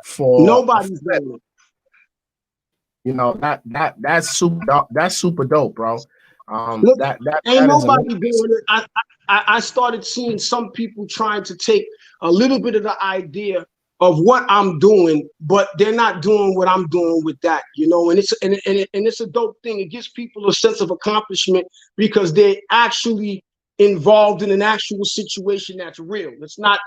for nobody's doing it. You know, that's super dope, bro. Look, that ain't nobody doing it. I started seeing some people trying to take a little bit of the idea of what I'm doing, but they're not doing what I'm doing with that, you know. And it's a dope thing. It gives people a sense of accomplishment because they're actually involved in an actual situation that's real. It's not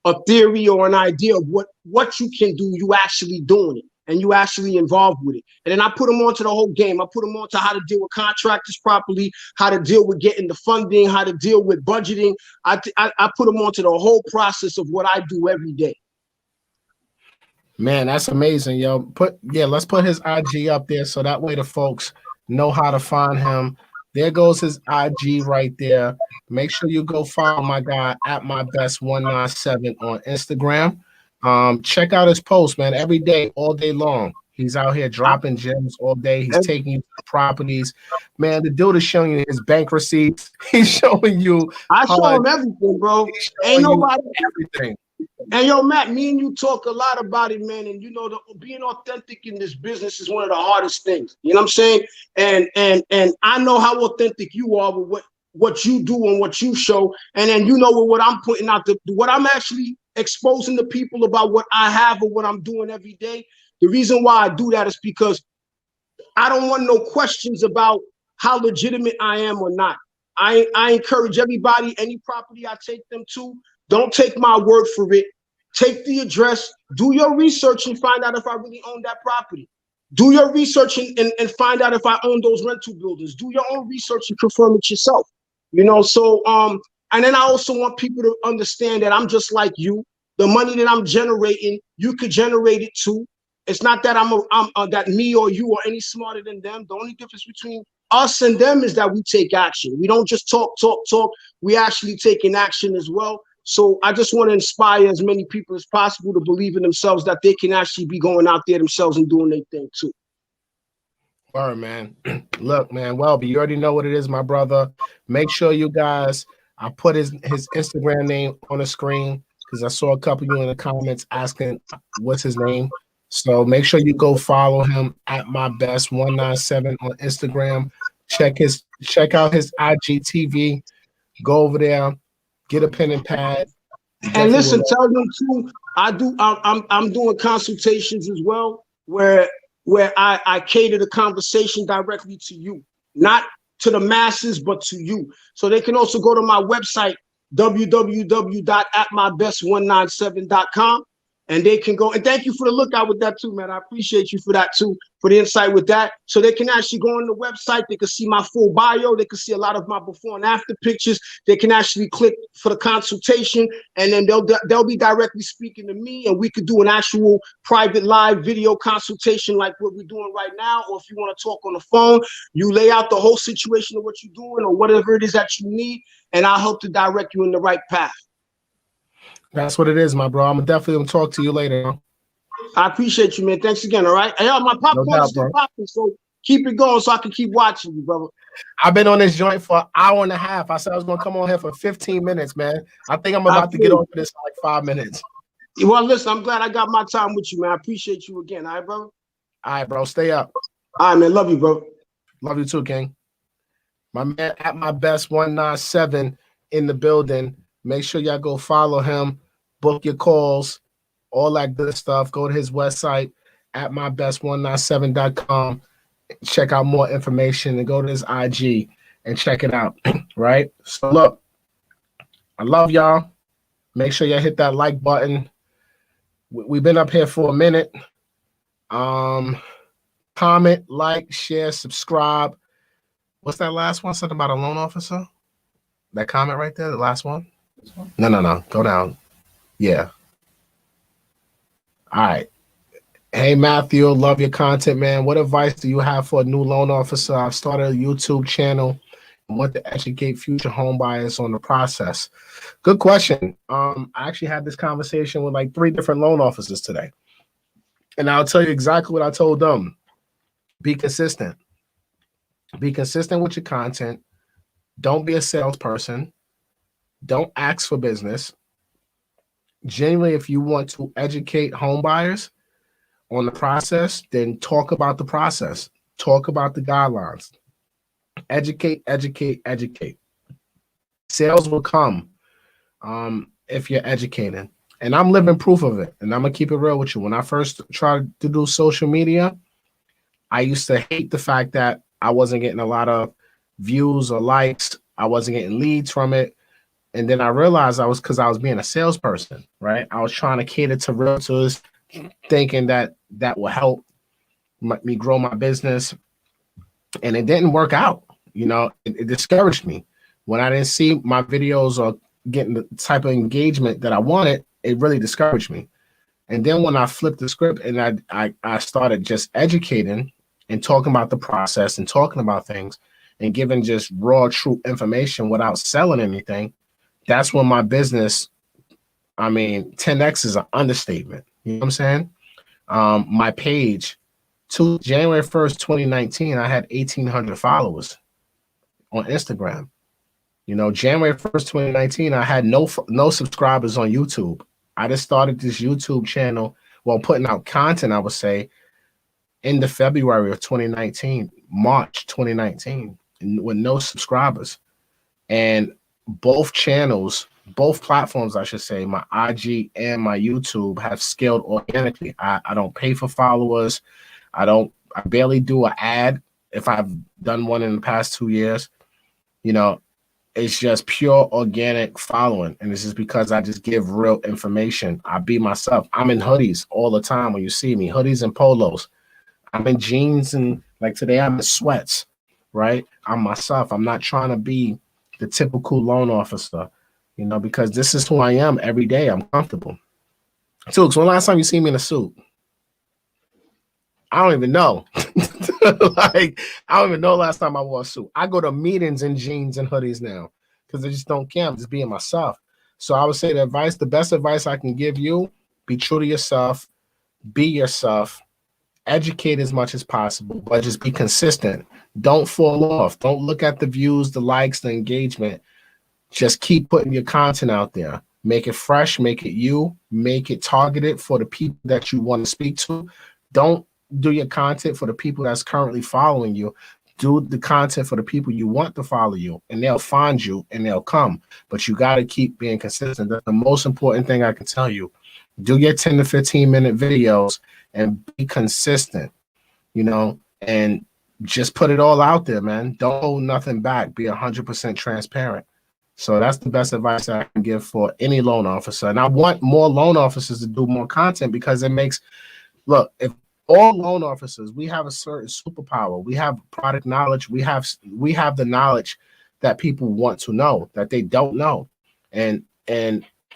a theory or an idea of what you can do. You actually doing it, and you actually involved with it. And then I put them onto the whole game. I put them onto how to deal with contractors properly, how to deal with getting the funding, how to deal with budgeting. I put them onto the whole process of what I do every day. Man, that's amazing, yo. Let's put his IG up there so that way the folks know how to find him. There goes his IG right there. Make sure you go follow my guy at mybest197 on Instagram. Check out his posts, man. Every day, all day long. He's out here dropping gems all day. He's taking you to the properties. Man, the dude is showing you his bank receipts. He's showing you. I show him everything, bro. Ain't nobody everything. And yo, Matt, me and you talk a lot about it, man. And you know, being authentic in this business is one of the hardest things. You know what I'm saying? And I know how authentic you are with what you do and what you show, and then you know what I'm putting out, what I'm actually exposing to people about what I have or what I'm doing every day. The reason why I do that is because I don't want no questions about how legitimate I am or not. I encourage everybody, any property I take them to, don't take my word for it. Take the address, do your research and find out if I really own that property. Do your research and find out if I own those rental buildings. Do your own research and confirm it yourself. You know, so and then I also want people to understand that I'm just like you. The money that I'm generating, you could generate it too. It's not that I'm that me or you or any smarter than them. The only difference between us and them is that we take action. We don't just talk. We actually take in action as well. So I just want to inspire as many people as possible to believe in themselves, that they can actually be going out there themselves and doing their thing too. Word, man. Look, man, Welby, you already know what it is, my brother. Make sure you guys, I put his Instagram name on the screen because I saw a couple of you in the comments asking what's his name. So make sure you go follow him at my best 197 on Instagram. Check out his IGTV. Go over there, get a pen and pad. And listen, tell them too, I'm doing consultations as well, where I cater the conversation directly to you, not to the masses, but to you. So they can also go to my website, www.atmybest197.com. And they can go, and thank you for the lookout with that too, man. I appreciate you for that too, for the insight with that. So they can actually go on the website. They can see my full bio. They can see a lot of my before and after pictures. They can actually click for the consultation, and then they'll be directly speaking to me, and we could do an actual private live video consultation like what we're doing right now. Or if you want to talk on the phone, you lay out the whole situation of what you're doing or whatever it is that you need, and I'll help to direct you in the right path. That's what it is, my bro. I'm definitely gonna talk to you later. I appreciate you, man. Thanks again. All right. Hey, my popcorn is still popping, so keep it going so I can keep watching you, brother. I've been on this joint for an hour and a half. I said I was gonna come on here for 15 minutes, man. I think I'm about to get on for this in like 5 minutes. Well, listen, I'm glad I got my time with you, man. I appreciate you again. All right, brother. All right, bro. Stay up. All right, man. Love you, bro. Love you too, King. My man at my best 197 in the building. Make sure y'all go follow him, book your calls, all that good stuff. Go to his website at mybest197.com. Check out more information and go to his IG and check it out. Right? So look, I love y'all. Make sure y'all hit that like button. We've been up here for a minute. Comment, like, share, subscribe. What's that last one? Something about a loan officer? That comment right there, the last one? No. Go down. Yeah. All right. Hey, Matthew, love your content, man. What advice do you have for a new loan officer? I've started a YouTube channel and want to educate future home buyers on the process. Good question. I actually had this conversation with like 3 different loan officers today. And I'll tell you exactly what I told them. Be consistent. Be consistent with your content. Don't be a salesperson. Don't ask for business. Genuinely, if you want to educate home buyers on the process, then talk about the process. Talk about the guidelines. Educate. Sales will come if you're educating. And I'm living proof of it. And I'm going to keep it real with you. When I first tried to do social media, I used to hate the fact that I wasn't getting a lot of views or likes. I wasn't getting leads from it. And then I realized because I was being a salesperson, right? I was trying to cater to realtors, thinking that will help me grow my business. And it didn't work out. You know, it discouraged me. When I didn't see my videos or getting the type of engagement that I wanted, it really discouraged me. And then when I flipped the script and I started just educating and talking about the process and talking about things and giving just raw, true information without selling anything, that's when my business, 10X is an understatement. You know what I'm saying? My page, January 1st, 2019, I had 1,800 followers on Instagram. You know, January 1st, 2019, I had no subscribers on YouTube. I just started this YouTube channel while putting out content, I would say, in the February of 2019, March 2019, with no subscribers. And both channels, both platforms, I should say, my IG and my YouTube have scaled organically. I don't pay for followers. I barely do an ad if I've done one in the past 2 years. You know, it's just pure organic following. And this is because I just give real information. I be myself. I'm in hoodies all the time when you see me, hoodies and polos. I'm in jeans and like today I'm in sweats, right? I'm myself. I'm not trying to be the typical loan officer, you know, because this is who I am every day. I'm comfortable. So when last time you see me in a suit? I don't even know. Like, I don't even know last time I wore a suit. I go to meetings in jeans and hoodies now because I just don't care. I'm just being myself. So I would say the best advice I can give you, be true to yourself, be yourself, educate as much as possible, but just be consistent. Don't fall off. Don't look at the views, the likes, the engagement. Just keep putting your content out there. Make it fresh, make it you, make it targeted for the people that you want to speak to. Don't do your content for the people that's currently following you. Do the content for the people you want to follow you, and they'll find you and they'll come. But you got to keep being consistent. That's the most important thing I can tell you. Do your 10 to 15-minute videos and be consistent, you know, and just put it all out there, man. Don't hold nothing back. Be 100% transparent. So that's the best advice I can give for any loan officer. And I want more loan officers to do more content because it makes, look, if all loan officers, we have a certain superpower. We have product knowledge. We have the knowledge that people want to know that they don't know. And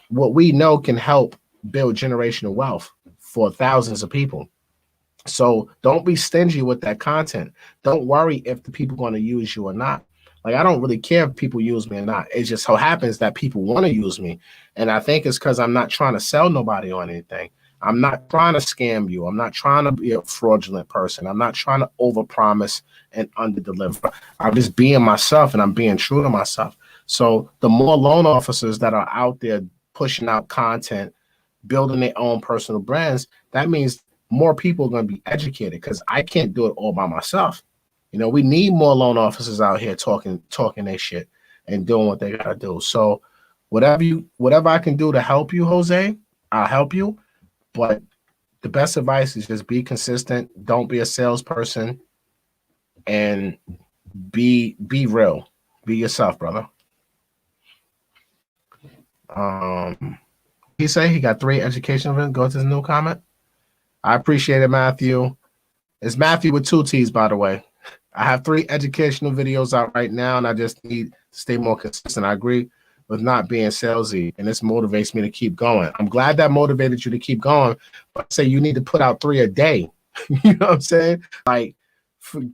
what we know can help build generational wealth for thousands of people. So don't be stingy with that content. Don't worry if the people going to use you or not. Like, I don't really care if people use me or not. It just so happens that people want to use me. And I think it's because I'm not trying to sell nobody on anything. I'm not trying to scam you. I'm not trying to be a fraudulent person. I'm not trying to overpromise and underdeliver. I'm just being myself and I'm being true to myself. So the more loan officers that are out there pushing out content, building their own personal brands, that means more people are going to be educated because I can't do it all by myself. You know, we need more loan officers out here talking their shit and doing what they gotta do. So whatever I can do to help you, Jose, I'll help you. But the best advice is just be consistent. Don't be a salesperson and be real. Be yourself, brother. He say he got 3 educational events. Go to his new comment. I appreciate it, Matthew. It's Matthew with 2 T's, by the way. I have 3 educational videos out right now, and I just need to stay more consistent. I agree with not being salesy, and this motivates me to keep going. I'm glad that motivated you to keep going, but I say you need to put out 3 a day. You know what I'm saying? Like,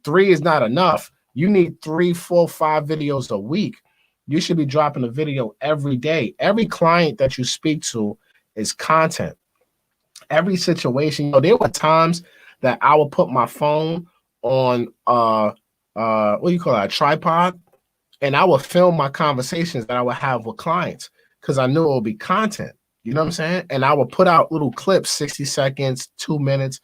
3 is not enough. You need 3, 4, 5 videos a week. You should be dropping a video every day. Every client that you speak to is content. Every situation, you know, there were times that I would put my phone on what do you call it, a tripod, and I would film my conversations that I would have with clients because I knew it would be content. You know what I'm saying? And I would put out little clips, 60 seconds, 2 minutes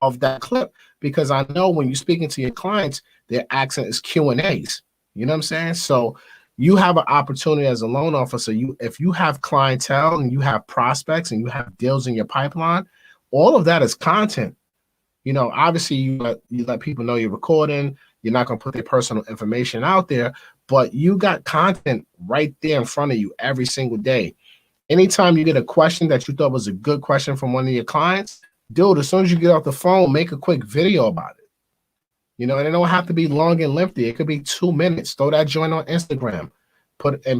of that clip, because I know when you're speaking to your clients, their accent is Q&As. You know what I'm saying? So you have an opportunity as a loan officer. If you have clientele and you have prospects and you have deals in your pipeline, all of that is content. You know, obviously you let people know you're recording. You're not going to put their personal information out there, but you got content right there in front of you every single day. Anytime you get a question that you thought was a good question from one of your clients, dude, as soon as you get off the phone, make a quick video about it. You know, and it don't have to be long and lengthy. It could be 2 minutes. Throw that joint on Instagram,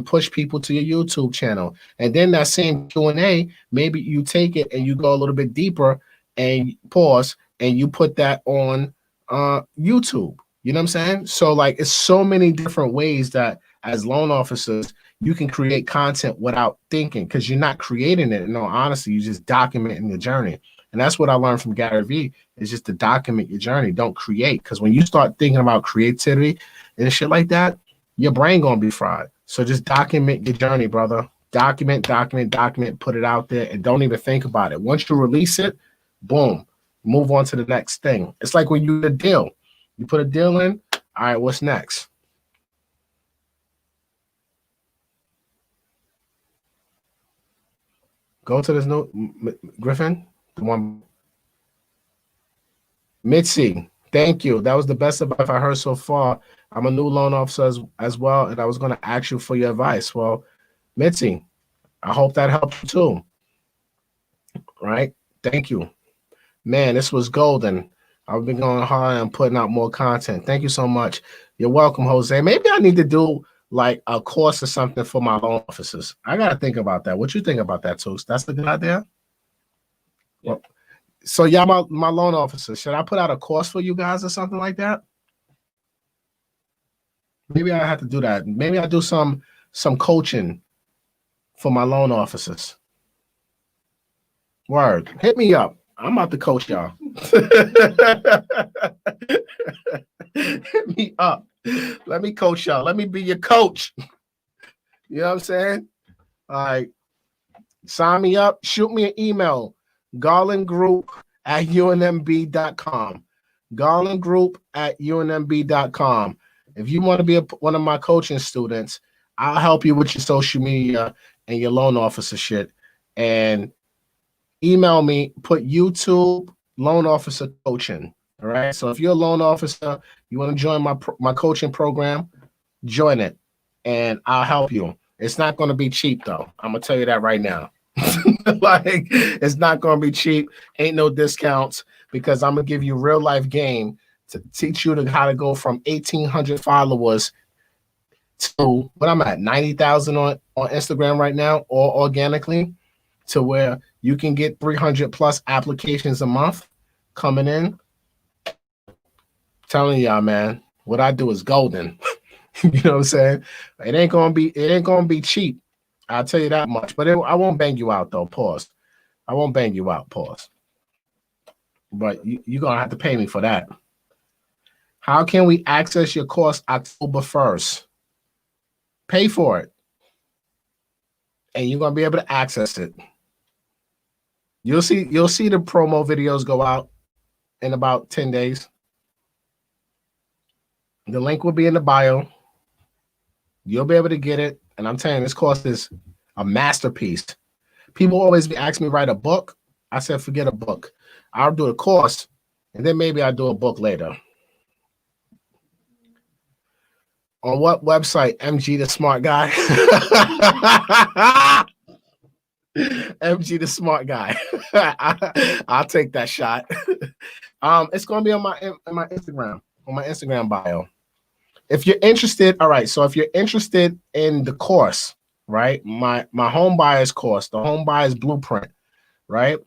push people to your YouTube channel. And then that same Q&A, maybe you take it and you go a little bit deeper and pause and you put that on YouTube. You know what I'm saying? So like, it's so many different ways that as loan officers, you can create content without thinking, because you're not creating it. In all honesty, you're just documenting the journey. And that's what I learned from Gary Vee, is just to document your journey. Don't create. Because when you start thinking about creativity and shit like that, your brain gonna be fried. So just document your journey, brother. Document, put it out there, and don't even think about it. Once you release it, boom, move on to the next thing. It's like when you do a deal. You put a deal in, all right, what's next? Go to this note, Griffin. The one. Mitzi, thank you. That was the best advice I heard so far. I'm a new loan officer as well, and I was going to ask you for your advice. Well, Mitzi, I hope that helped you too. Right? Thank you. Man, this was golden. I've been going hard and putting out more content. Thank you so much. You're welcome, Jose. Maybe I need to do like a course or something for my loan officers. I got to think about that. What you think about that, Tooks? That's a good idea? Yeah. Well, so y'all, my loan officers, should I put out a course for you guys or something like that? Maybe I have to do that. Maybe I do some coaching for my loan officers. Word. Hit me up. I'm about to coach y'all. Hit me up. Let me coach y'all. Let me be your coach. You know what I'm saying? All right. Sign me up. Shoot me an email. garlandgroup@unmb.com. garlandgroup@unmb.com. If you want to be one of my coaching students, I'll help you with your social media and your loan officer shit. And email me, put YouTube loan officer coaching. All right. So if you're a loan officer, you want to join my coaching program, join it and I'll help you. It's not going to be cheap though. I'm going to tell you that right now. Like, it's not going to be cheap. Ain't no discounts because I'm going to give you real life game to teach you how to go from 1,800 followers to what I'm at, 90,000 on Instagram right now, or organically, to where you can get 300 plus applications a month coming in. Telling y'all, man, what I do is golden. You know what I'm saying? It ain't gonna be cheap. I'll tell you that much. But I won't bang you out though. Pause. I won't bang you out. Pause. But you're gonna have to pay me for that. How can we access your course October 1st? Pay for it. And you're gonna be able to access it. You'll see the promo videos go out in about 10 days. The link will be in the bio. You'll be able to get it. And I'm telling you, this course is a masterpiece. People always ask me to write a book. I said, forget a book. I'll do a course, and then maybe I'll do a book later. On what website? MG the Smart Guy. MG the Smart Guy. I'll take that shot. It's going to be on my Instagram bio. If you're interested, all right. So if you're interested in the course, right, my home buyers course, the home buyers blueprint, right,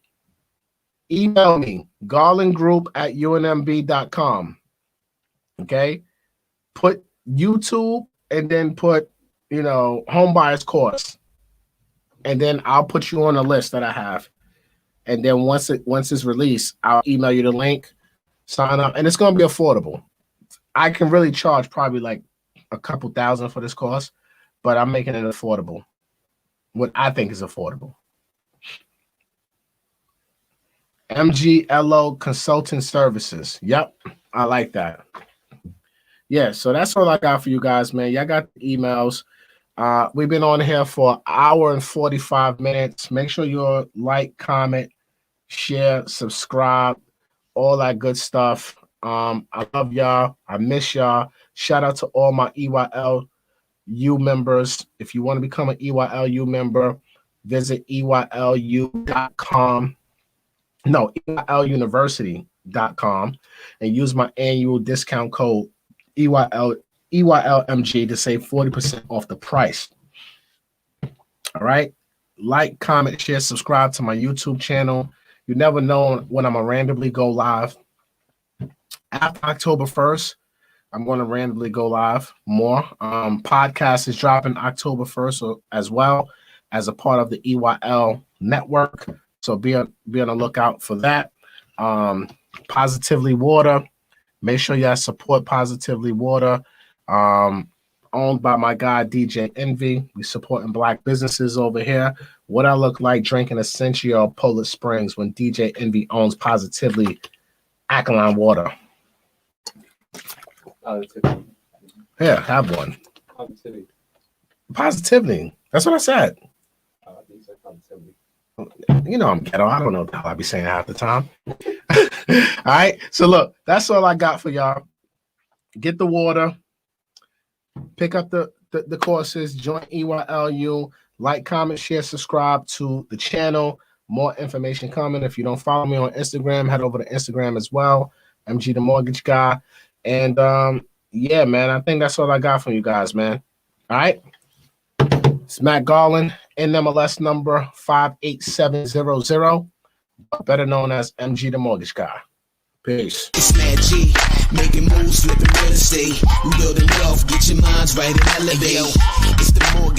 email me, garlandgroup@unmb.com. Okay, put YouTube and then put home buyers course, and then I'll put you on a list that I have. And then once it's released, I'll email you the link, sign up, and it's going to be affordable. I can really charge probably like a couple thousand for this course, but I'm making it affordable. What I think is affordable. MGLO Consulting Services. Yep, I like that. Yeah, so that's all I got for you guys, man. Y'all got the emails. We've been on here for an hour and 45 minutes. Make sure you like, comment, share, subscribe, all that good stuff. I love y'all. I miss y'all. Shout out to all my EYLU members. If you want to become an EYLU member, visit EYLU.com. No, EYLUniversity.com and use my annual discount code EYLMG to save 40% off the price. All right. Like, comment, share, subscribe to my YouTube channel. You never know when I'm going to randomly go live. After October 1st, I'm going to randomly go live more. Podcast is dropping October 1st as well as a part of the EYL network. So be on the lookout for that. Positively Water. Make sure y'all support Positively Water. Owned by my guy, DJ Envy. We supporting Black businesses over here. What I look like drinking Essentia or Polar Springs when DJ Envy owns Positively Alkaline Water. Positivity. Yeah, have one. Positivity. Positively. That's what I said. I think you said positivity. You know I'm ghetto. I don't know what the hell I be saying half the time. All right. So look, that's all I got for y'all. Get the water, pick up the courses, join EYLU, like, comment, share, subscribe to the channel. More information coming. If you don't follow me on Instagram, head over to Instagram as well. MG the Mortgage Guy. And yeah, man, I think that's all I got from you guys, man. All right. It's Matt Garland, NMLS number 58700, better known as MG the Mortgage Guy. Peace. It's Matt G, making moves, flipping real estate. We building wealth, get your minds right and elevate. It's the mortgage.